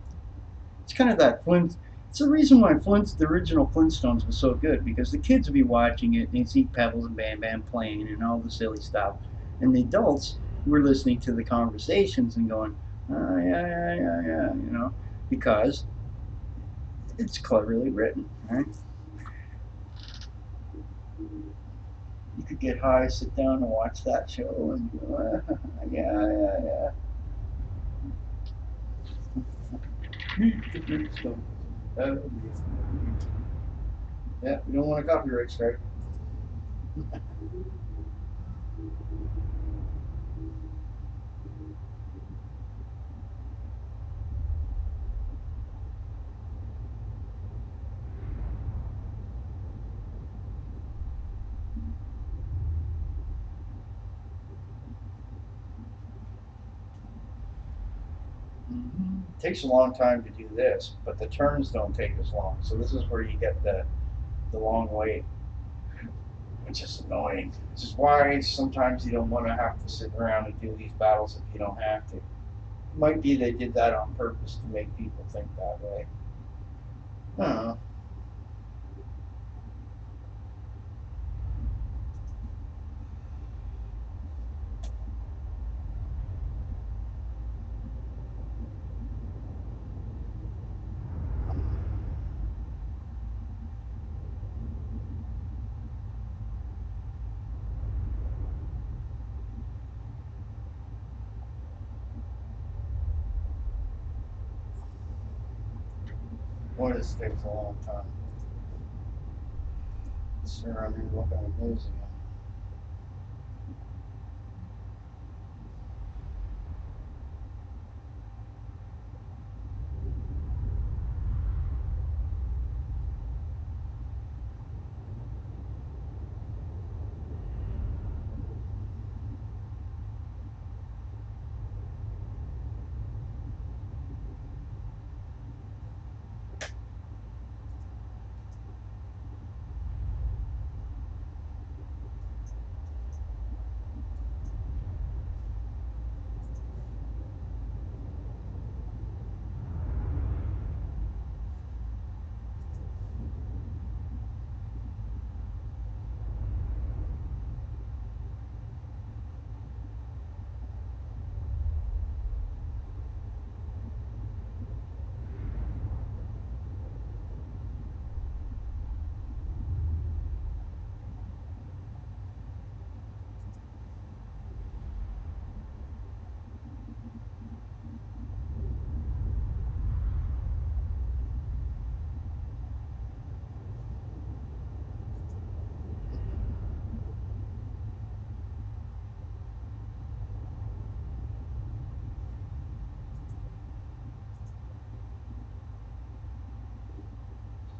It's kind of that Flint. It's the reason why the original Flintstones was so good, because the kids would be watching it and they'd see Pebbles and Bam Bam playing and all the silly stuff, and the adults were listening to the conversations and going, "Oh yeah, yeah, yeah, yeah," because it's cleverly written, right? You could get high, sit down, and watch that show, and go, yeah, yeah, yeah. Yeah, we don't want a copyright strike. It takes a long time to do this, but the turns don't take as long. So this is where you get the long wait, which is annoying. Which is why sometimes you don't want to have to sit around and do these battles if you don't have to. It might be they did that on purpose to make people think that way. I don't know. Boy, this takes a long time. Sit around here looking at news again.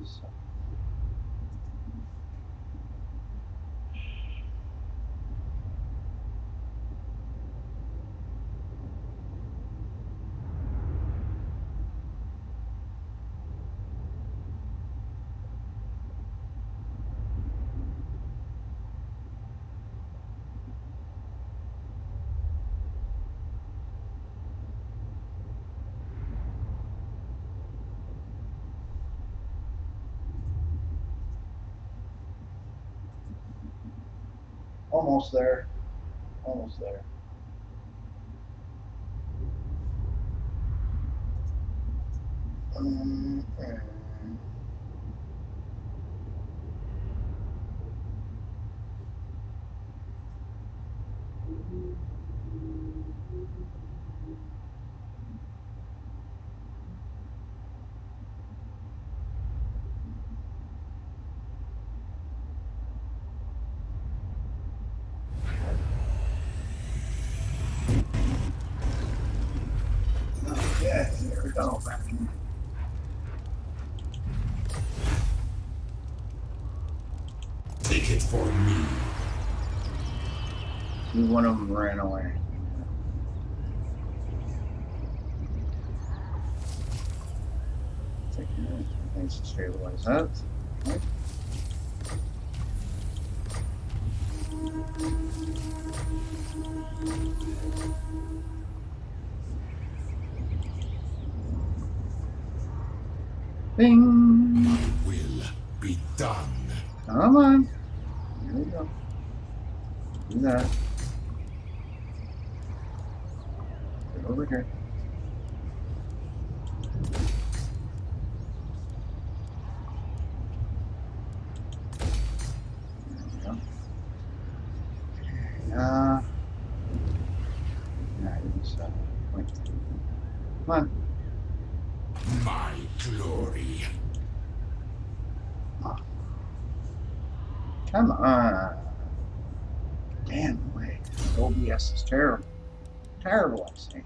So, almost there. Almost there. Um, yeah, there we go. Back in. Take it from me. See, one of them ran away. Take a minute for things to stabilize up. Right. Bing! Will be done. Come on. Here we go. Do that. Get over here. There we go. Yeah, it was, wait. Come on. My glory. Oh, come on. Damn way. OBS is terrible. Terrible, I say.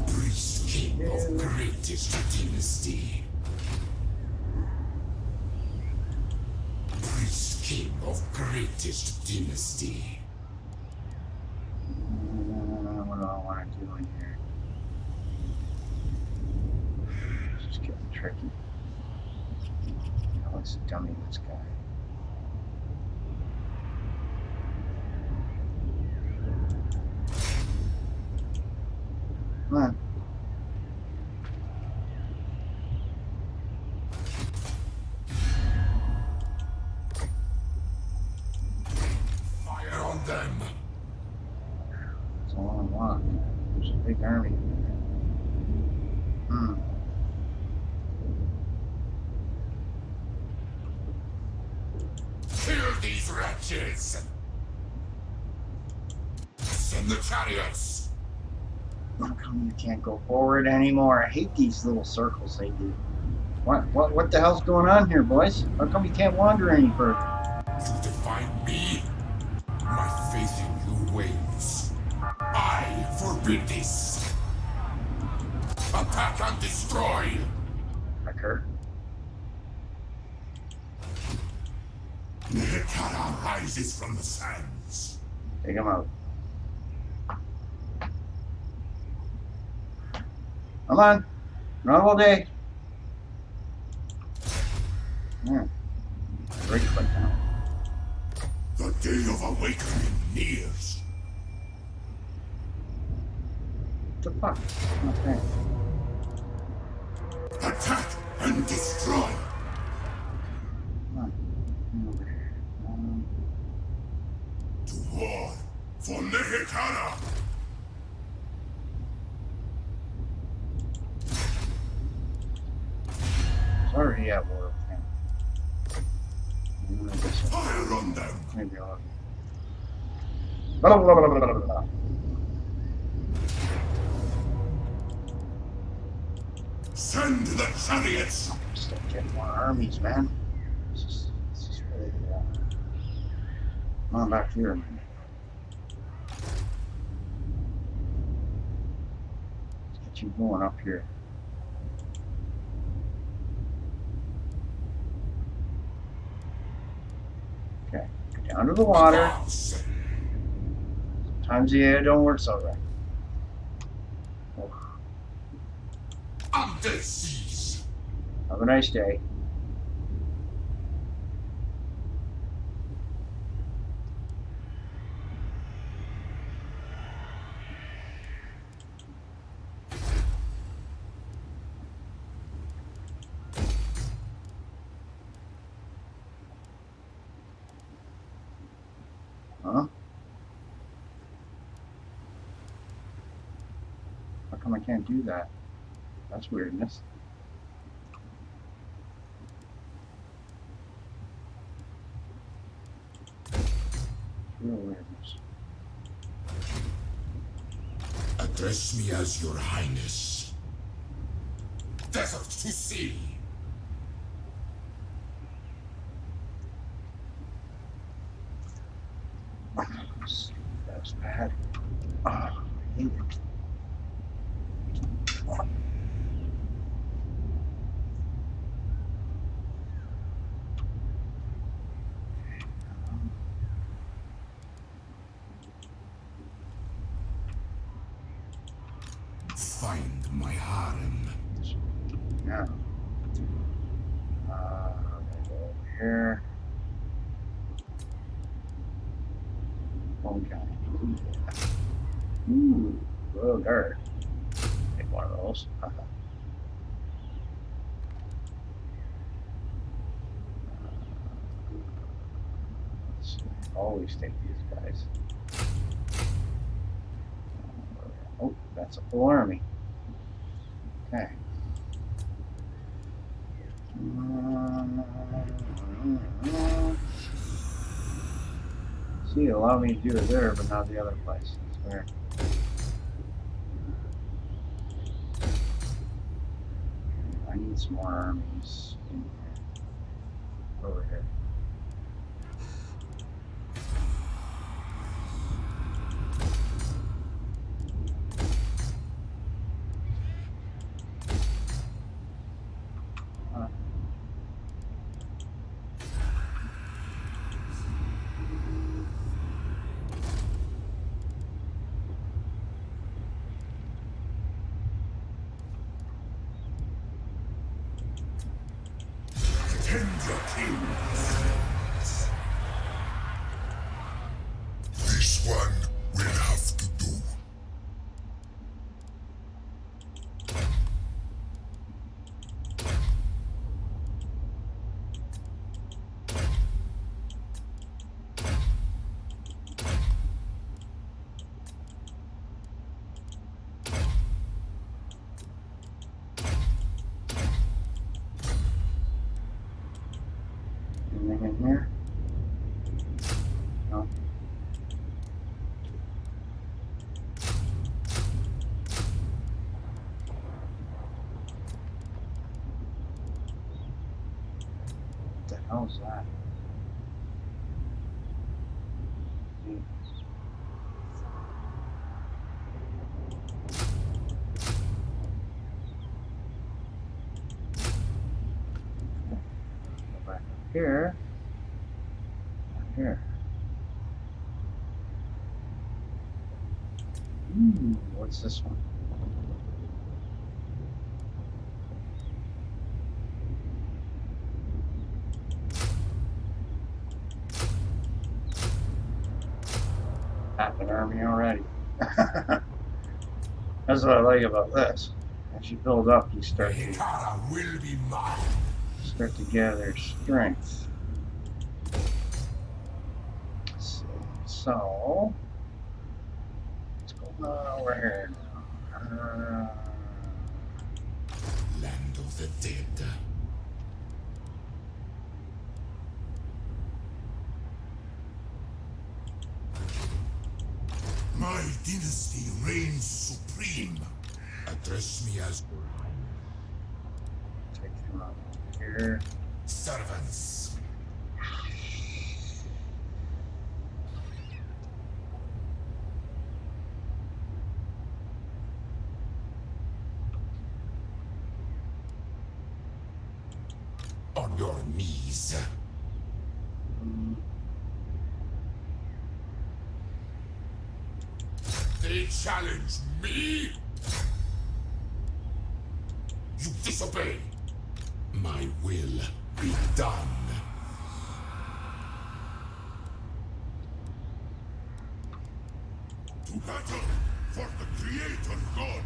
Priest king of greatest dynasty. Priest king of greatest dynasty. What do I want to do in here? It's just getting tricky. Oh, let's dummy this guy. Come on. Fire on them. It's all unlocked. There's a big army in there. Kill these wretches. Send the chariots. How come you can't go forward anymore? I hate these little circles they do. What the hell's going on here, boys? How come you can't wander any further? You define me? My faith in your ways. I forbid this. Attack and destroy. Occur. Nekara rises from the sands. Take him out. Come on. Not all day. Yeah. Break right now. The day of awakening nears. What the fuck? Okay. Attack and destroy. Come on. Over here. To war for Nekara. It's already at war. Fire on them. Maybe I'll. Blah, blah, blah, blah, blah, blah. Send the chariots. Still getting more armies, man. This is really. Come on back here, man. Let's get you going up here. Okay, go down to the water. Sometimes the air don't work so right. Oh, Under seas. have a nice day. Huh? How come I can't do that? That's weirdness. Real weirdness. Address me as your highness. Desert to sea. That's bad. Oh, I hate it. Find my harem. Yeah. Go over here. Okay. Ooh. Whoa. steel guard. Take one of those. Let's always take these guys. Oh, that's a full army. Okay. See, allow me to do it there, but not the other place. It's weird. I need some more armies in here. Over here. Tender kings. This one will have to do. Anything in here? No. What the hell is that? Go back up here. Here. What's this one? Half an army already. That's what I like about this. As you build up, you start Hikara will be mine. to gather strength. Let's see. So, what's going on over here now? Land of the dead. My dynasty reigns supreme. Address me as Take him out here. servants. On your knees. They challenge me? You disobey. My will be done. To battle for the Creator God.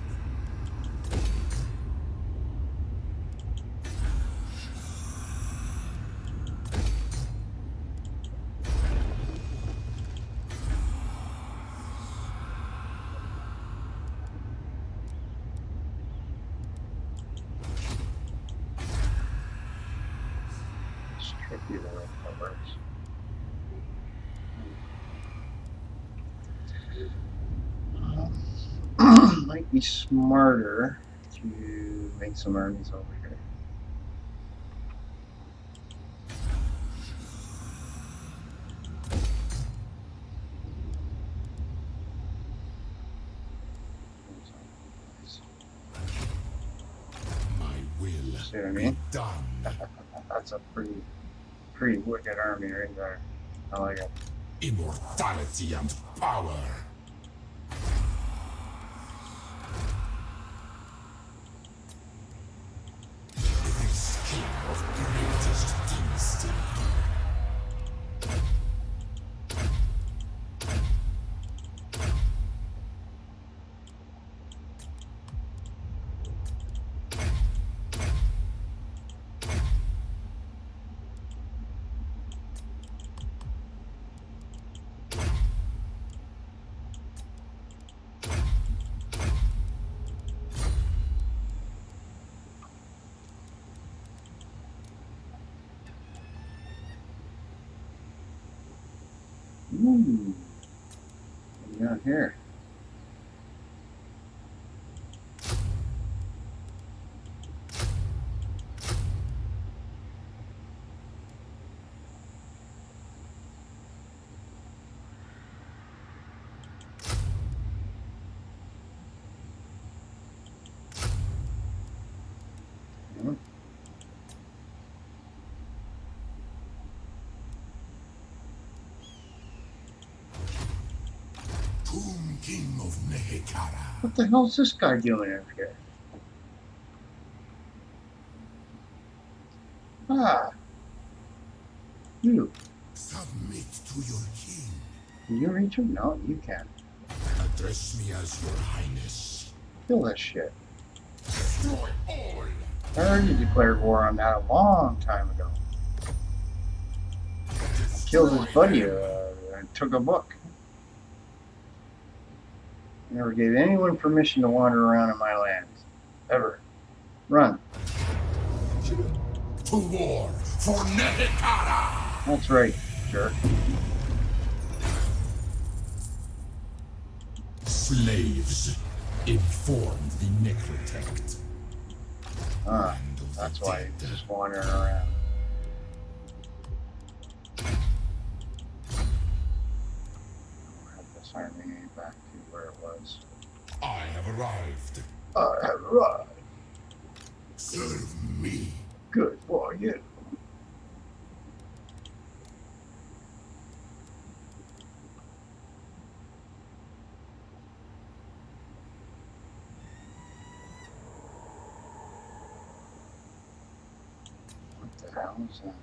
It's tricky the way that works. Might be smarter to make some armies over here. My will See what I be mean? done. That's a pretty wicked army right there. I like it. Immortality and power. This king of greatest dynasty. Ooh. What do we got here? Hmm. Tomb King of Nehekara. What the hell's this guy doing over here? Ah, you. Submit to your king. Can you reach him? No, you can. Address me as your highness. Kill that shit. Destroy all. I already declared war on that a long time ago. Killed his buddy and took a book. Never gave anyone permission to wander around in my lands. Ever. Run. To war for Nehekara. That's right, jerk. Slaves, inform the necrotect. Ah, Land of the that's why dead. he's just wandering around. I'll have this army back to where it was. I have arrived. I have arrived. Serve me. Good for you. What the hell is that?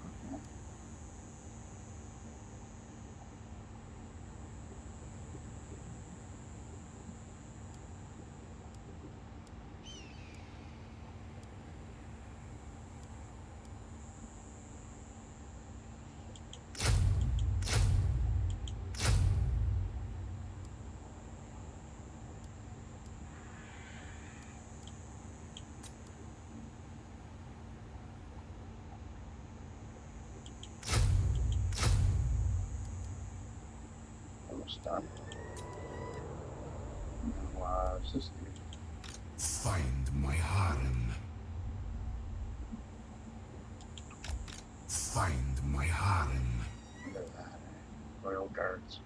Okay. Almost done. Now, is this dude? Find my harem. Find my harem. Look at that. Royal Guards.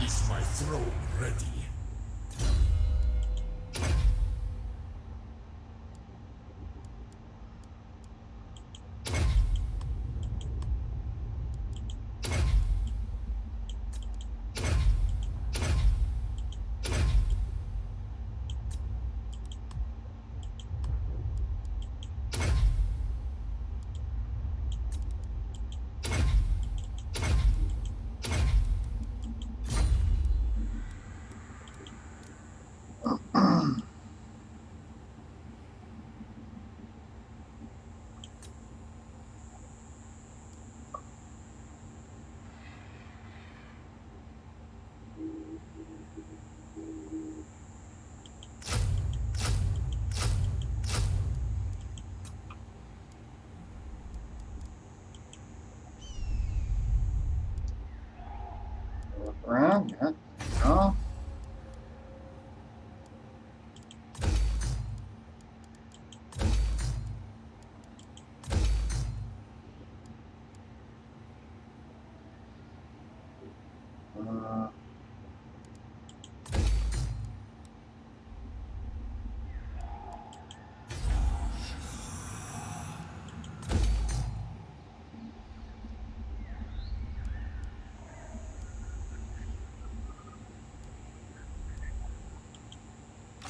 Is my throne ready? Look around, yeah. No. Uh,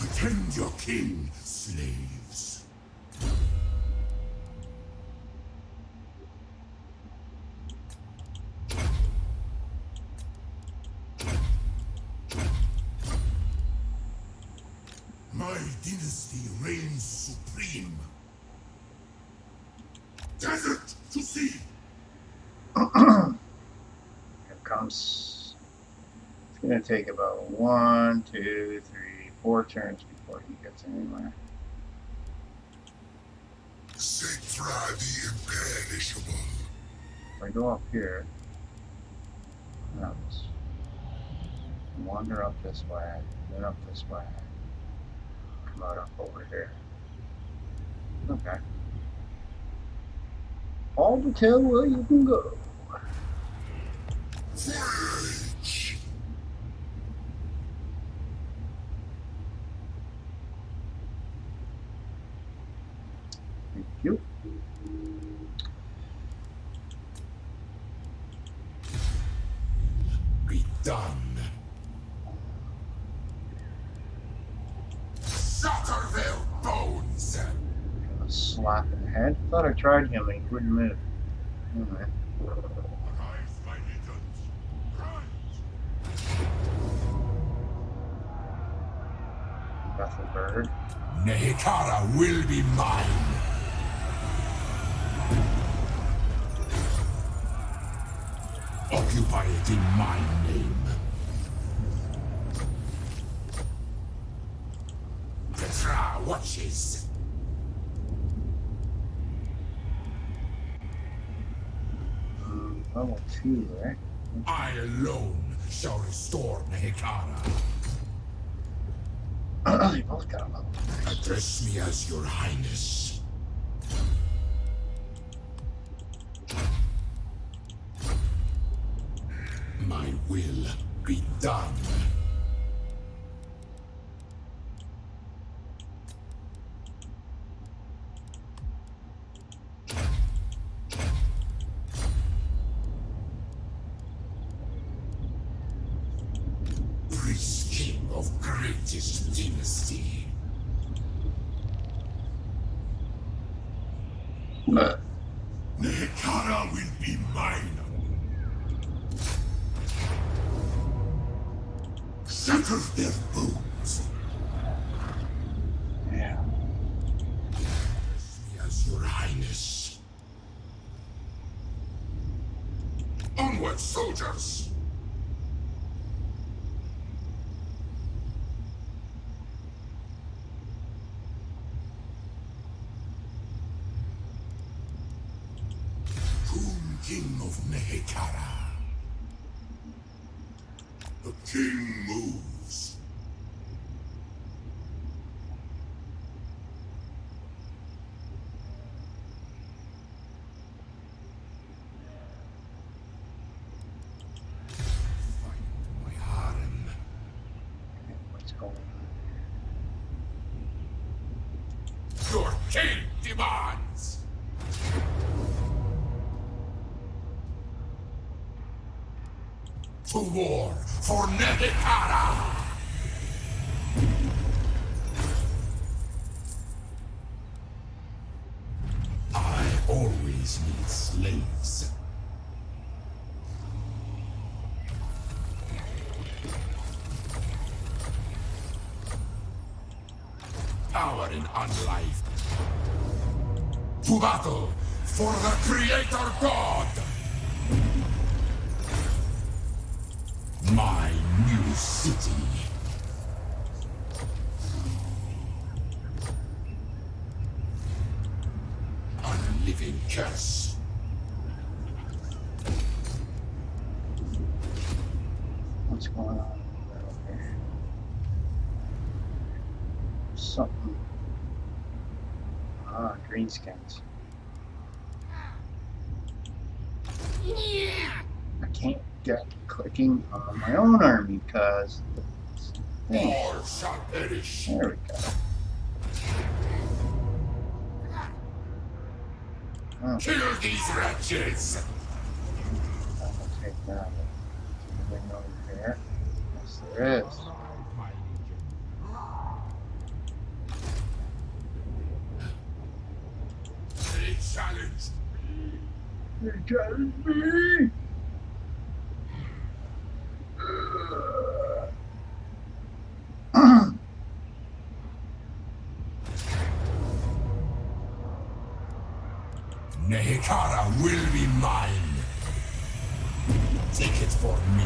Attend your king, slaves. My dynasty reigns supreme. Desert to sea. It's gonna take about 1, 2, 3, 4 turns before he gets anywhere. Setra the imperishable. If I go up here, I'll just wander up this way, then up this way, come out up over here. Okay. All to tell where you can go. Voyage. Thank you. Be done. Shatter their bones. A slap in the head. Thought I tried him and he wouldn't move. Anyway. Arise, my legions. Rise. Bethel bird. Nehekara will be mine. Occupy it in my name. Petra watches. Level 2, right? I alone shall restore Nehekara. They both got a level 3. Address me as your highness. My will be done. Priest king of greatest dynasty. Nehekara will be mine. Shatter their bones. Yeah. As your highness. Onward, soldiers! King of Nehekara. The king moves. Find my harem. What's going on? Your king demands. To war for Nehekara! I always need slaves. Power in unlife. To battle for the Creator God! My new city. Unliving curse. What's going on over here? Something. Ah, greenskins. I can't get clicking on my own army because All shall perish. there we go. Oh, Kill these wretches! I'll take that. Anything over here? Yes, there is. They challenged me. They challenged me! Nehekara will be mine. Take it for me.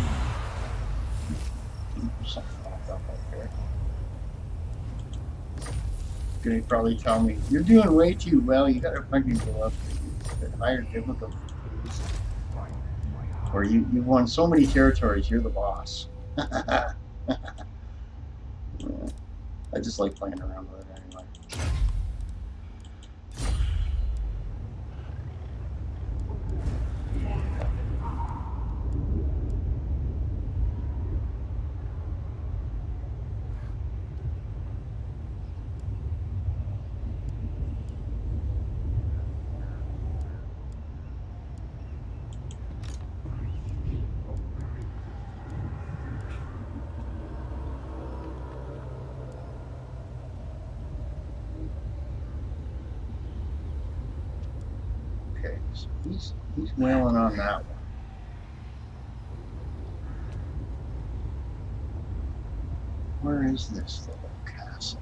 Something popped up there. Gonna probably tell me, you're doing way too well, you gotta fucking go up to higher difficulty, please. Or you've won so many territories, you're the boss. I just like playing around with it anyway. Okay, so he's wailing on that one. Where is this little castle?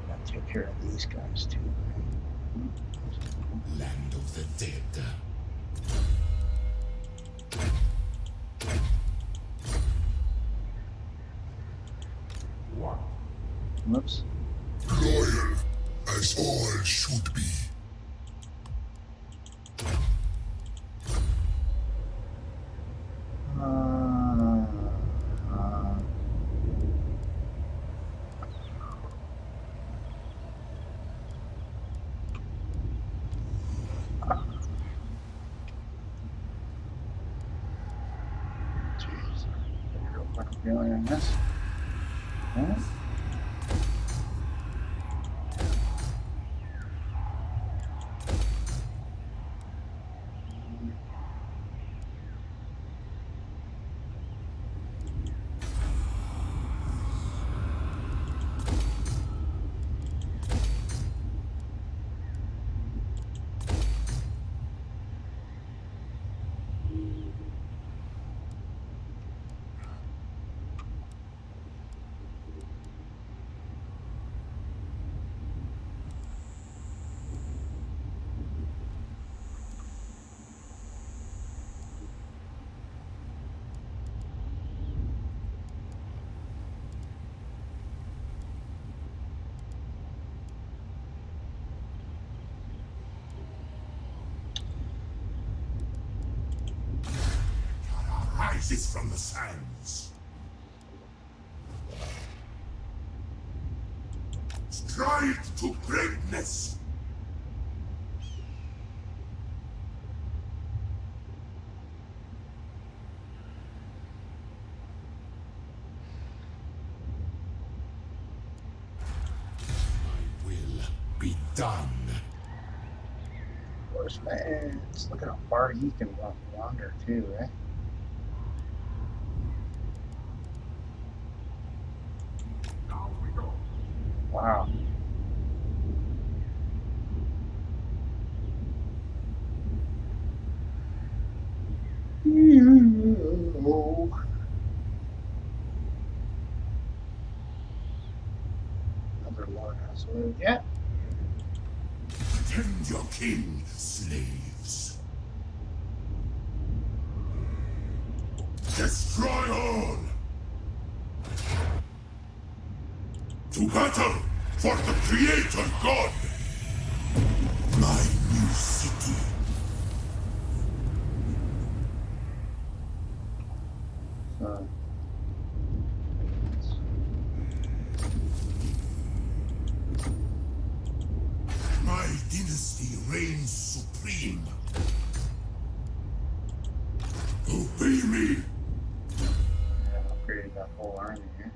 Gotta take care of these guys too. Land of the dead. Whoops. Loyal, as all should be. Uh, Jeez. Real quick feeling on this. Huh? Rises from the sands. Strive to greatness. My will be done. Of course, man. Just look at how far he can wander too, right? Wow. Another Lord has lived yet. Tend your king, slaves. Destroy all. To battle for the Creator God. My new city. So, My dynasty reigns supreme. Obey me. I upgraded that whole army here.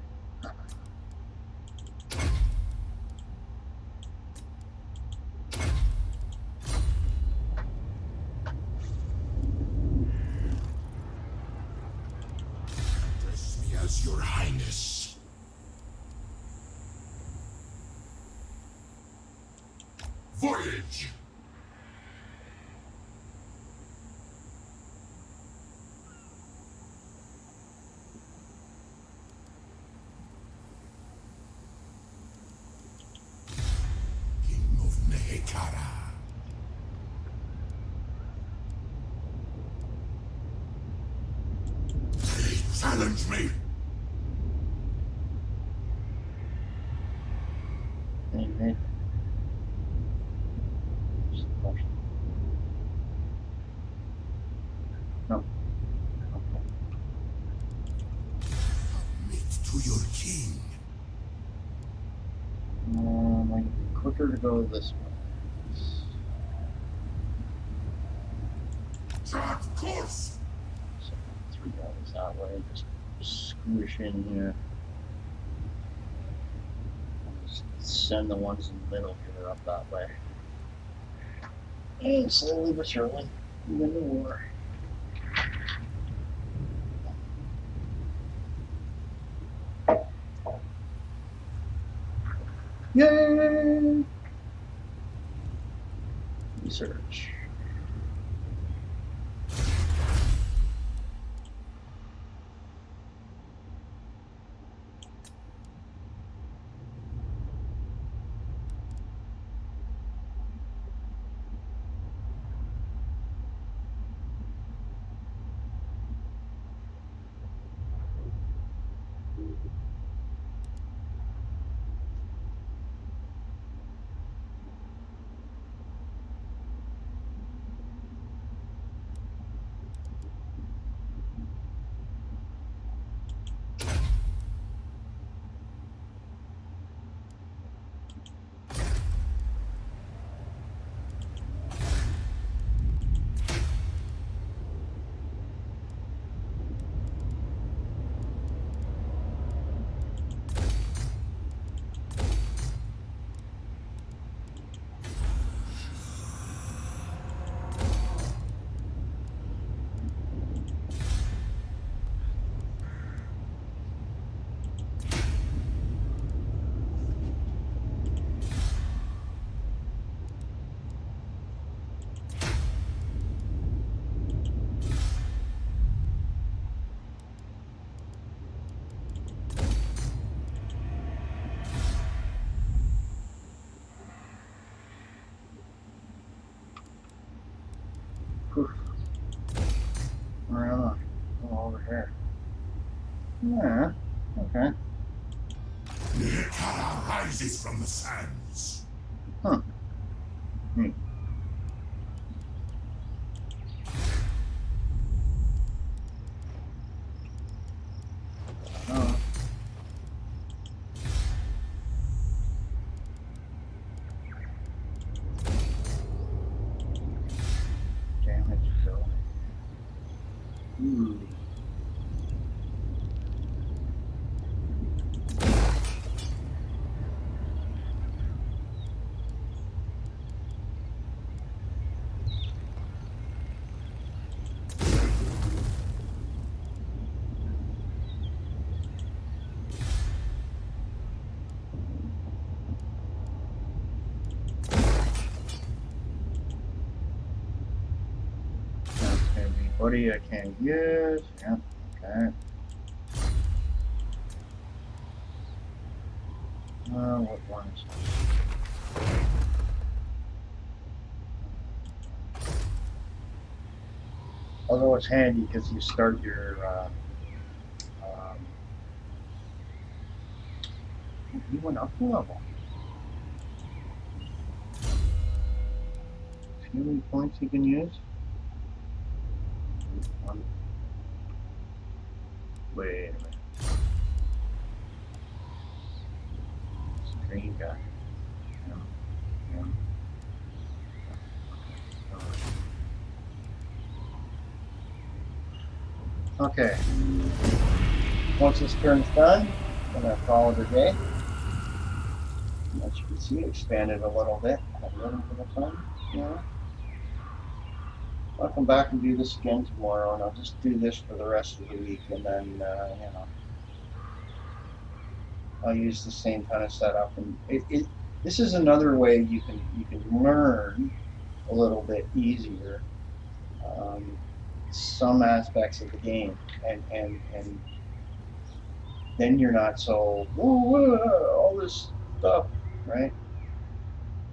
Address me as your highness. Voyage! challenge me? Anyway. No. Submit to your king. Might be quicker to go this way. Chart course. So 3 guys that way, just squish in here. Just send the ones in the middle here up that way. And slowly but surely, we win the war. Yay! Research. Poof. Right on. Oh, over here. Yeah. Okay. Nekara rises from the sands. Huh. Hmm. Oh. Damage fill. Ooh. That's gonna be buddy I can't use. Yeah. Okay. What ones? Although it's handy because you start your you went up a level. See how many points you can use? One. Wait a minute. It's a green guy. Yeah. Okay. Once this turn's done, I'm gonna call it a day. As you can see, it expanded a little bit. A little bit of fun. Yeah. I'll come back and do this again tomorrow, and I'll just do this for the rest of the week, and then I'll use the same kind of setup. And this is another way you can learn a little bit easier some aspects of the game, and then you're not so all this stuff, right?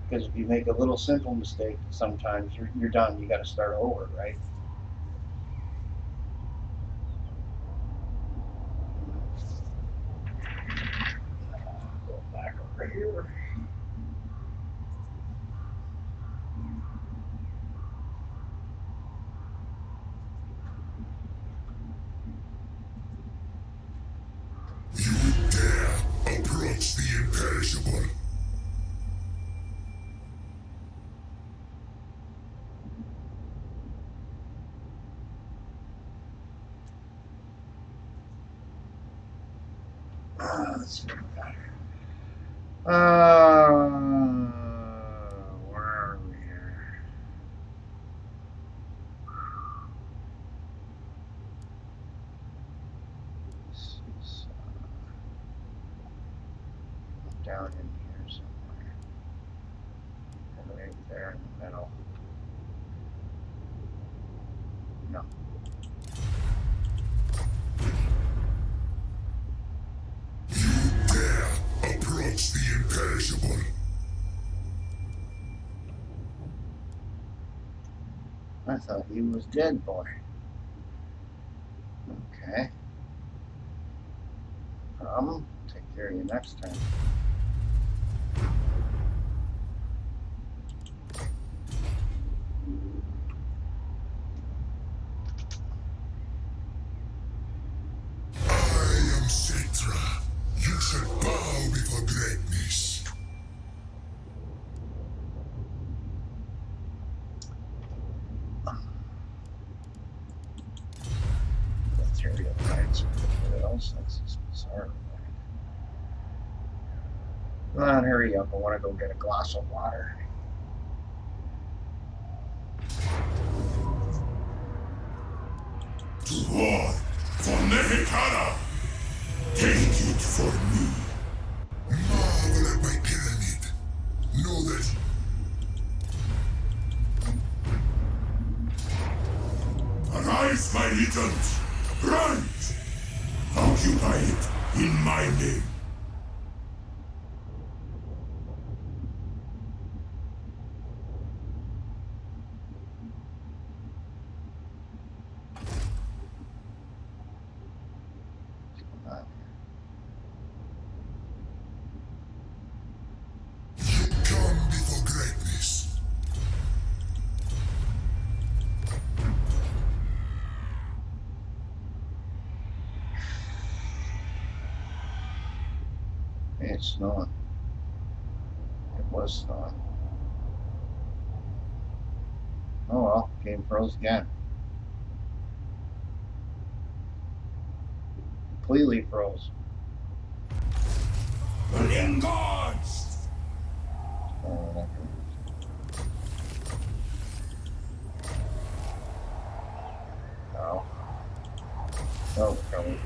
Because if you make a little simple mistake, sometimes you're done. You got to start over, right? approach the imperishable. Let's see what we got here. Where are we here? This is down in here somewhere. Right there in the middle. No. Dare approach the imperishable. I thought he was dead, boy. Okay. Take care of you next time. I am Cetra. You should bow before greatness. Material rights. What else? That's just bizarre. Come on, hurry up. I want to go get a glass of water. To war for Nehekara. Take it for me. Marvel at my pyramid. Know that arise, my legions! Rise! Occupy it in my name. Uh, You come before greatness. Hey, it's snowing. It was snowing. Oh well, game froze again. Completely froze. In gods! Oh, no. Oh, coming.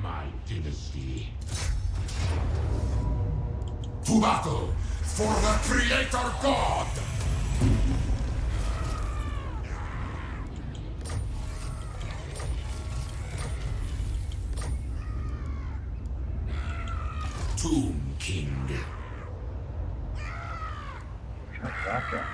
My dynasty. To battle for the Creator God! Tomb King. Shut back up.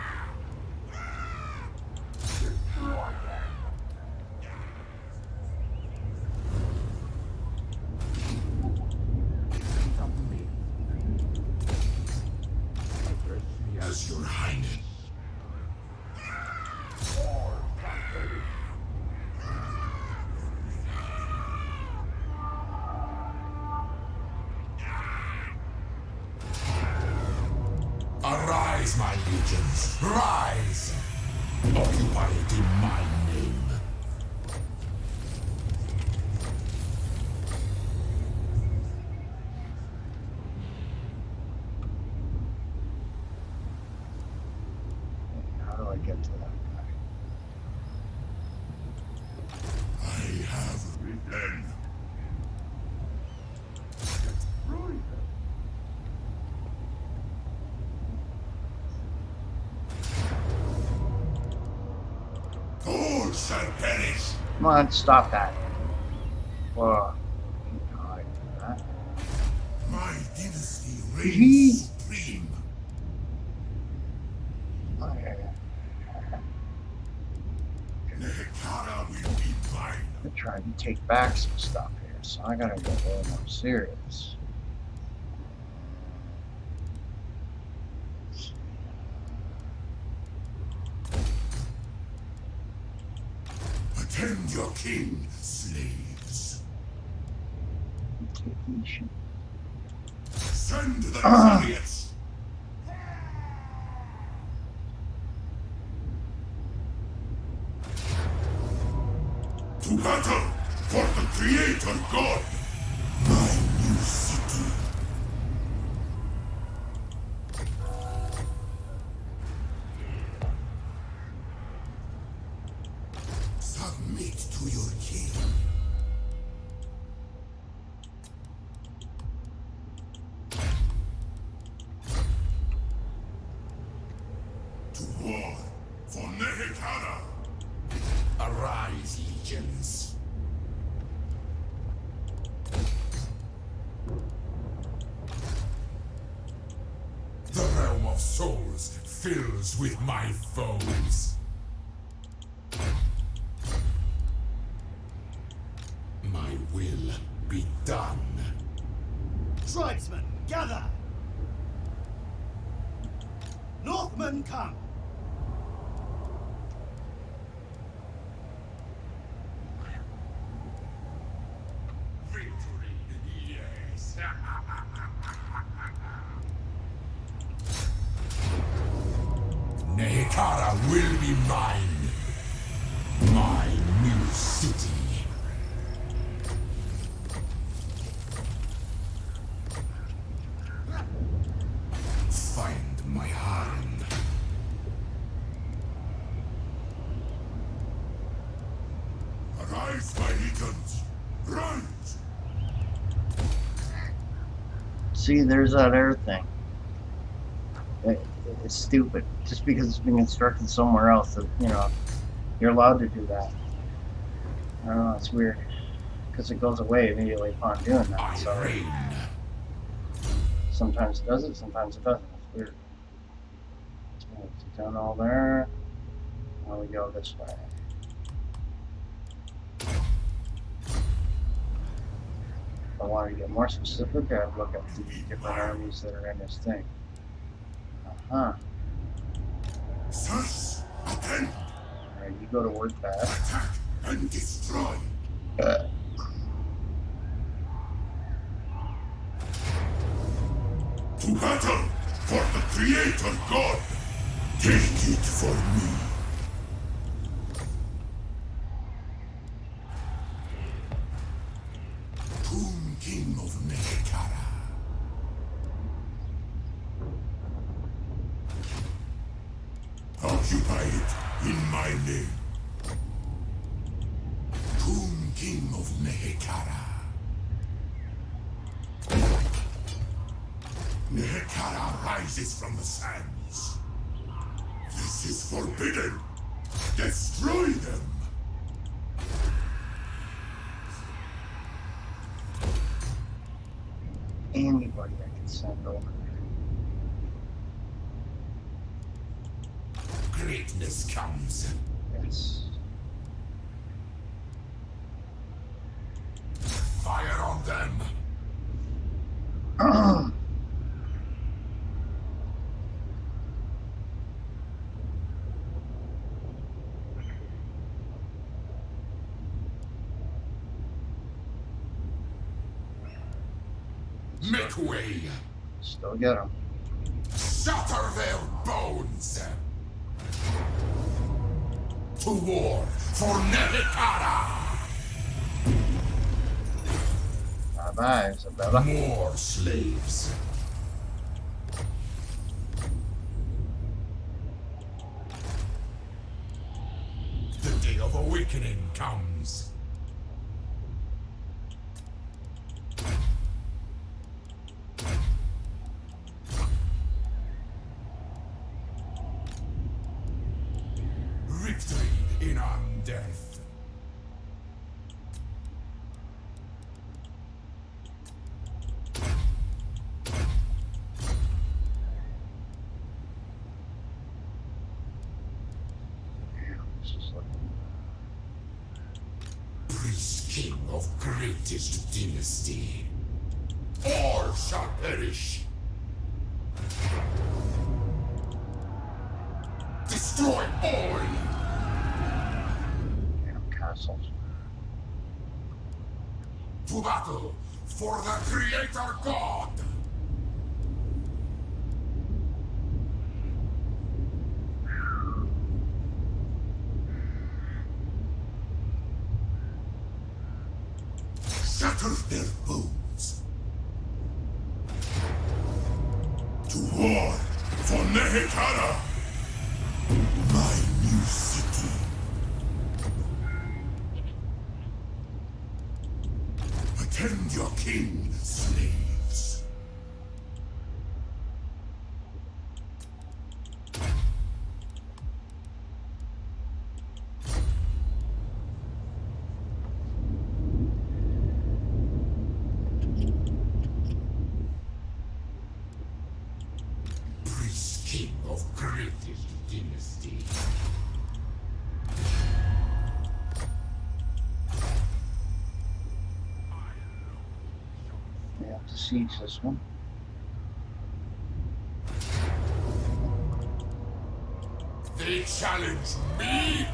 Address me as Your Highness. Arise, my legions. Rise! Occupy it in my name. How do I get to that guy? I have written. All shall perish. Come on, stop that. Whoa. God, that. My dynasty Hee. reigns supreme. Nehekara will be mine. I'm trying to take back some stuff here. So I gotta get a little more serious. Attend your king, slaves. Send the chariots. To battle for the Creator God. My new city. Submit to your king. To war for Nehekara. Arise, legions. The realm of souls fills with my foes. My will be done. Tribesmen, gather! Northmen, come! Victory, yes. Nehekara will be mine. My new city. Find my harem. Arise, my legions. Rise! See, there's that air thing. It's stupid. Just because it's being instructed somewhere else that, you know, you're allowed to do that. I don't know, it's weird. Because it goes away immediately upon doing that. I So reign. sometimes it does it, sometimes it doesn't. It's weird. So it's done all there. Now we go this way. If I wanted to get more specific, I'd look at the different armies that are in this thing. Uh-huh. Sirs, attend. Alright, you go to work that. Attack and destroy. To battle for the Creator God. Take it for me. Tomb King of Nehekara. Occupy it in my name. Tomb King of Nehekara. Nehekara rises from the sands. This is forbidden. Destroy them. Anybody I can send over. Greatness comes. Yes. Fire on them. Make way. Still get them. Shatter their bones. To war for Nehekara. Bye-bye, Isabella. More slaves. The day of awakening comes. Victory in undeath. This is looking Priest King of greatest dynasty. All shall perish. Destroy all! Damn castles. To battle for the Creator God! Shatter their bones. To war for Nehekara! My new city. Attend your king, slaves. Priest king of greatest dynasty. We have to siege this one. They challenge me?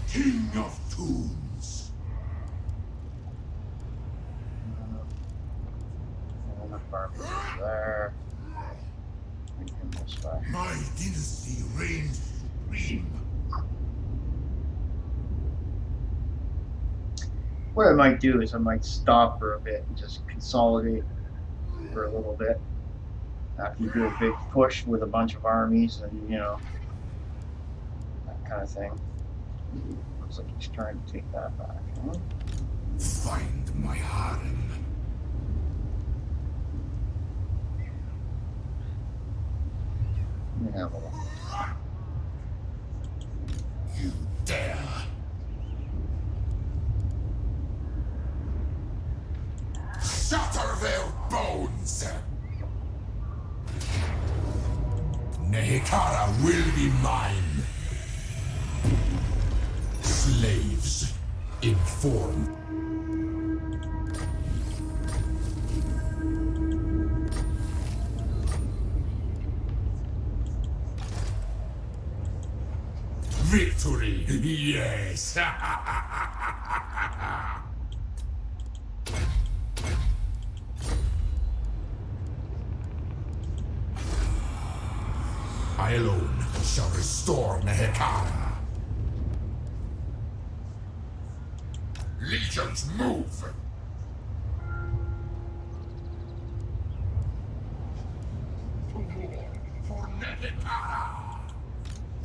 King of Tombs. Enough army there. Bring him this way. My dynasty reigns supreme. What I might do is I might stop for a bit and just consolidate for a little bit. After you do a big push with a bunch of armies and, you know, that kind of thing. Looks like he's trying to take that back. Huh? Find my harem. Let me have a look. You dare. Shatter their bones! Nehekara will be mine. Slaves, informed. Victory, yes! I alone shall restore Nehekara. Legions move! To war for Nehekara!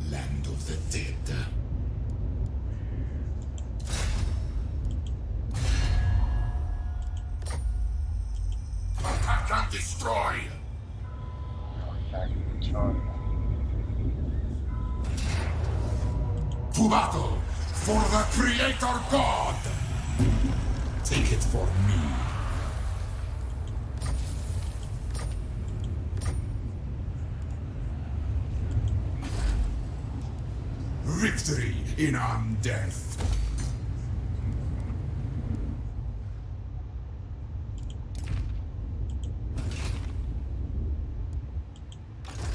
Land of the dead. Attack and destroy! Back to the chart. To battle for the Creator God! Take it for me. Victory in undeath.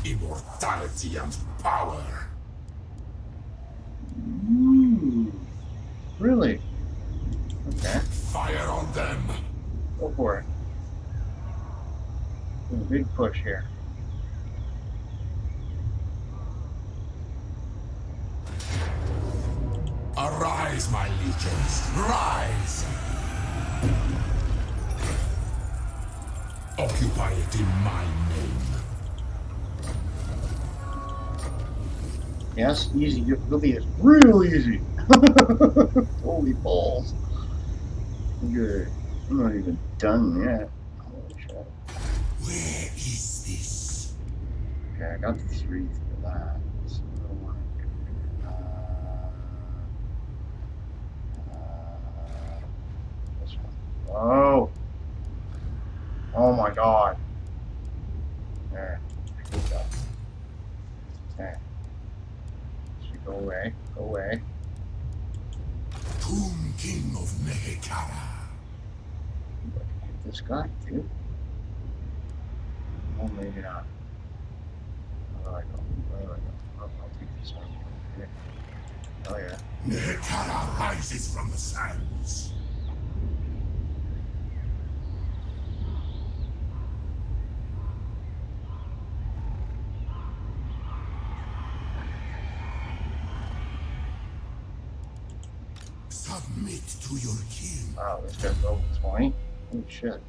Immortality and power. Ooh. Really? Okay. Fire on them. Go for it. There's a big push here. Arise, my legions. Rise! Occupy it in my name. Yes, easy difficulty is real easy. Holy balls. Good. I'm not even done yet. Holy shit. Where is this? Okay, I got the 3 for that. So I don't want to do this one. Oh! Oh my god. Go away. Go away. Tomb King of Nehekara. Get this guy, dude. Oh, maybe not. Where do I go? Where do I go? Oh, I'll take this one. Okay. Oh, yeah. Nehekara rises from the sands. Submit to your king. Wow, this guy's level 20? Holy shit.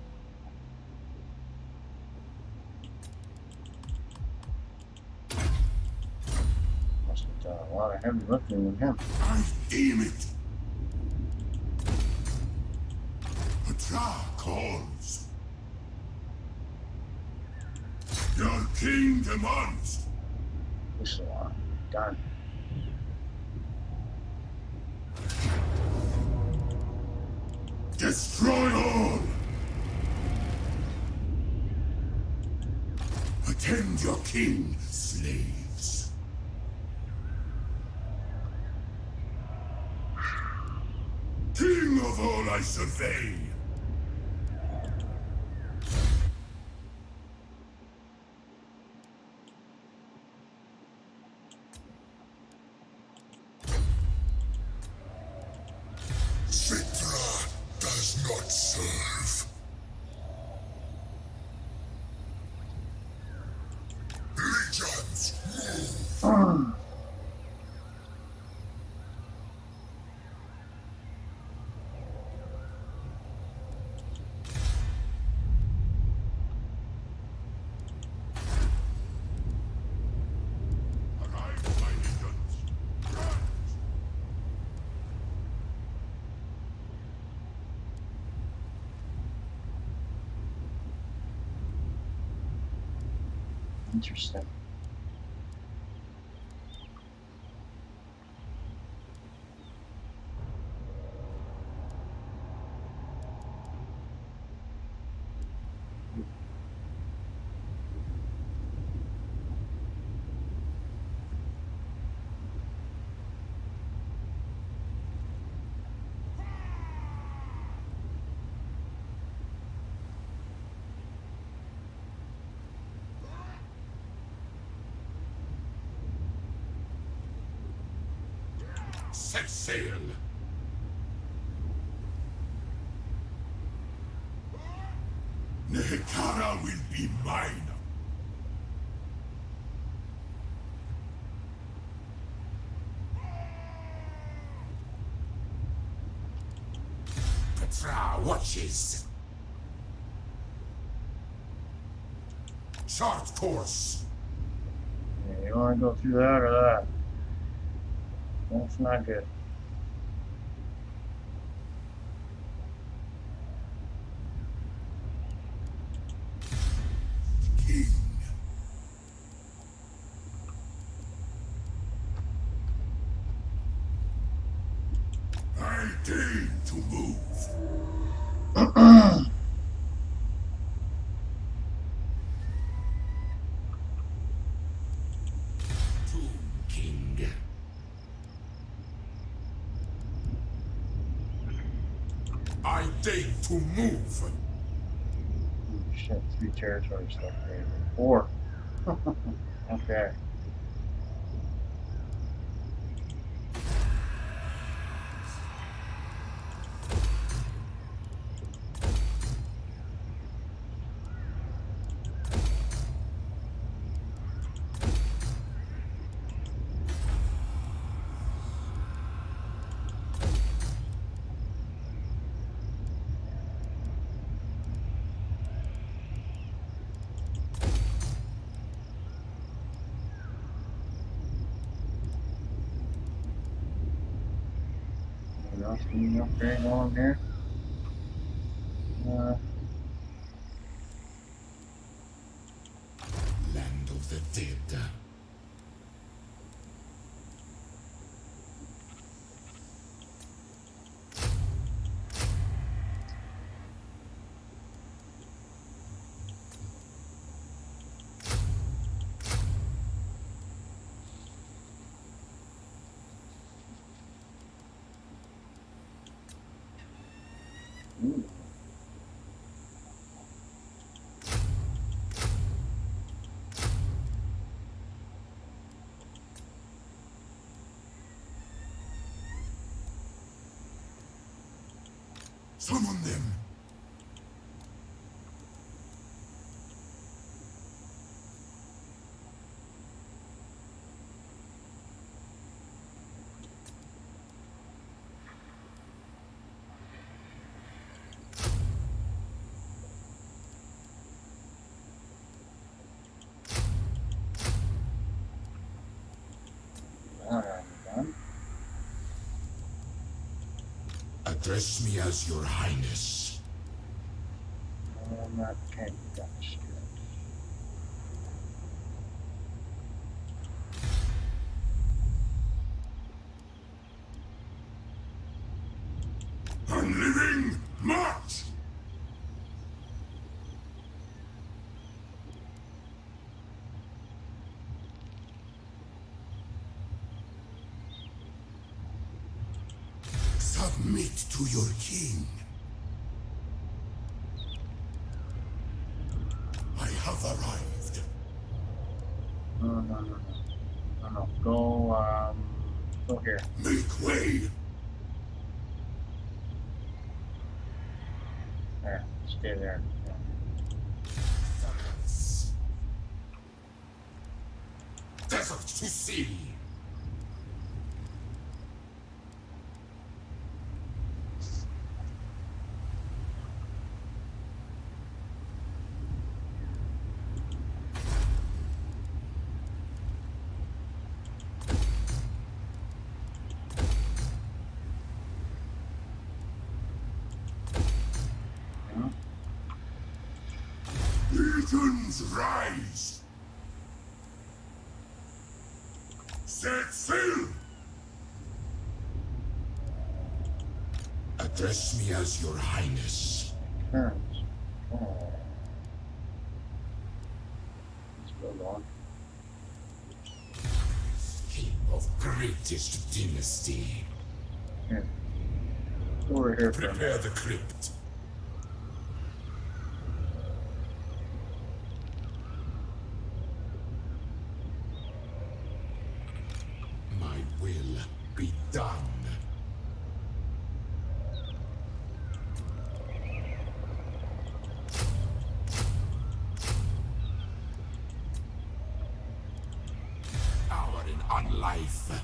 Must have done a lot of heavy lifting with him. I deem it. Petra calls. Your king demands. This is a lot. Done. Destroy all. Attend your king, slaves. King of all I survey. Citra does not serve. Legions move. Arrive, my legions. Run. Interesting. Set sail. Nehekara will be mine. Petra watches. Chart course. Yeah, you want to go through that or that? That's not good. King. I deign to move. Tomb King. I deign to move. Ooh, shit, 3 territory stuff there. 4. Okay. Anything else getting up there going here? Land of the dead. Ooh. Summon them. Done. Address me as your highness. I'm not kind of done straight. Unliving, march! Submit to your king. I have arrived. No. Go here. Make way! There. Stay there. Yeah. Silence. Desert to sea! Yeah. Legions rise! Set sail! Address me as your highness. Turns. Oh. Let's go on. King of greatest dynasty. Here. Over here for a minute. Prepare the crypt. My will be done. Power in unlife.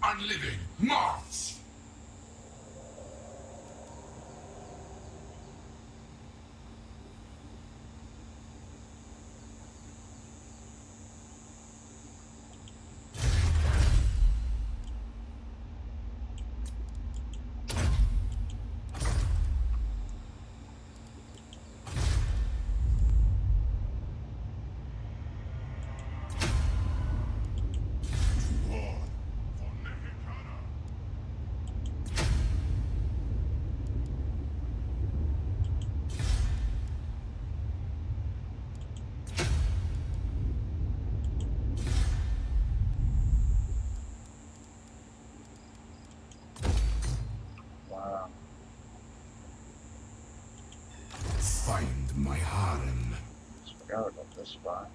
Unliving, march! Wow. Find my harem. Just forgot about this spot.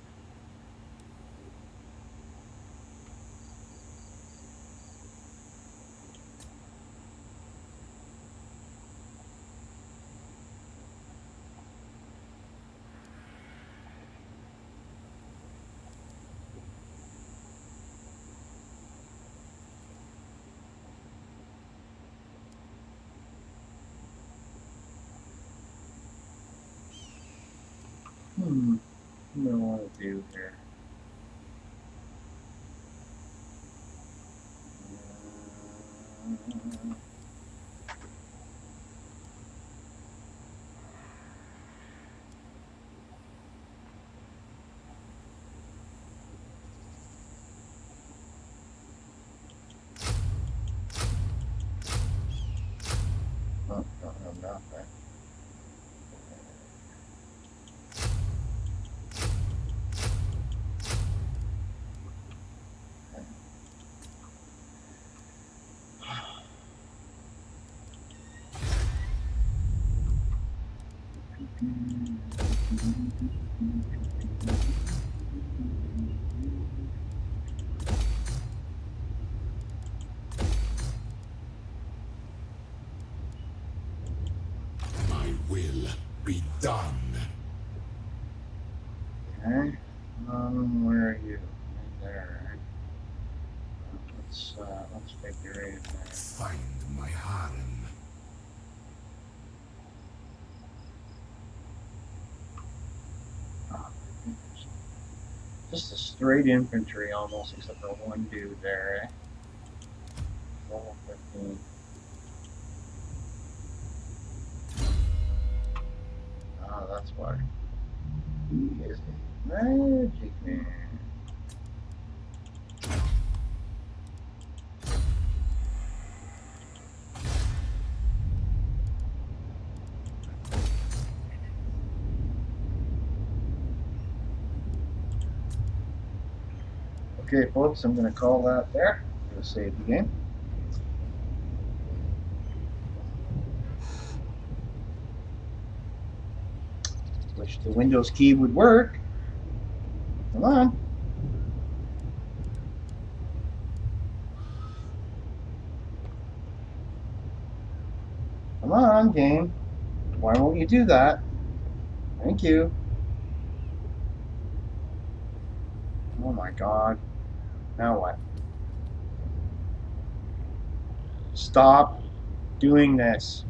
What do I want to do here? Oh, don't have nothing. My will be done. Okay. Where are you? Right there. Let's figure it out. Find my harem. Oh, just a straight infantry almost, except for one dude there, eh? 12, 15. Oh, that's why. He is a magic man. Okay, folks, I'm going to call that there. I'm going to save the game. Wish the Windows key would work. Come on. Come on, game. Why won't you do that? Thank you. Oh my god. Now what? Stop doing this.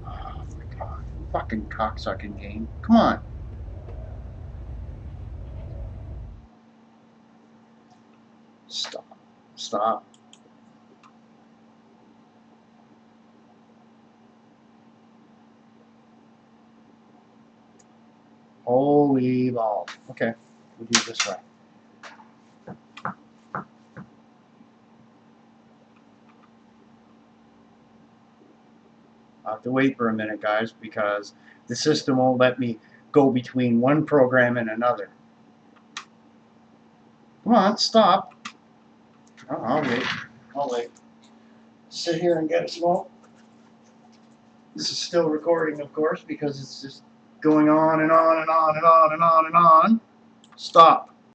Oh my god. Fucking cocksucking game. Come on. Stop. Stop. Holy balls. Okay. We'll do it this way. I'll have to wait for a minute, guys, because the system won't let me go between one program and another. Come on, stop. Oh, I'll wait. I'll wait. Sit here and get a smoke. This is still recording, of course, because it's just going on and on and on and on and on and on. Stop.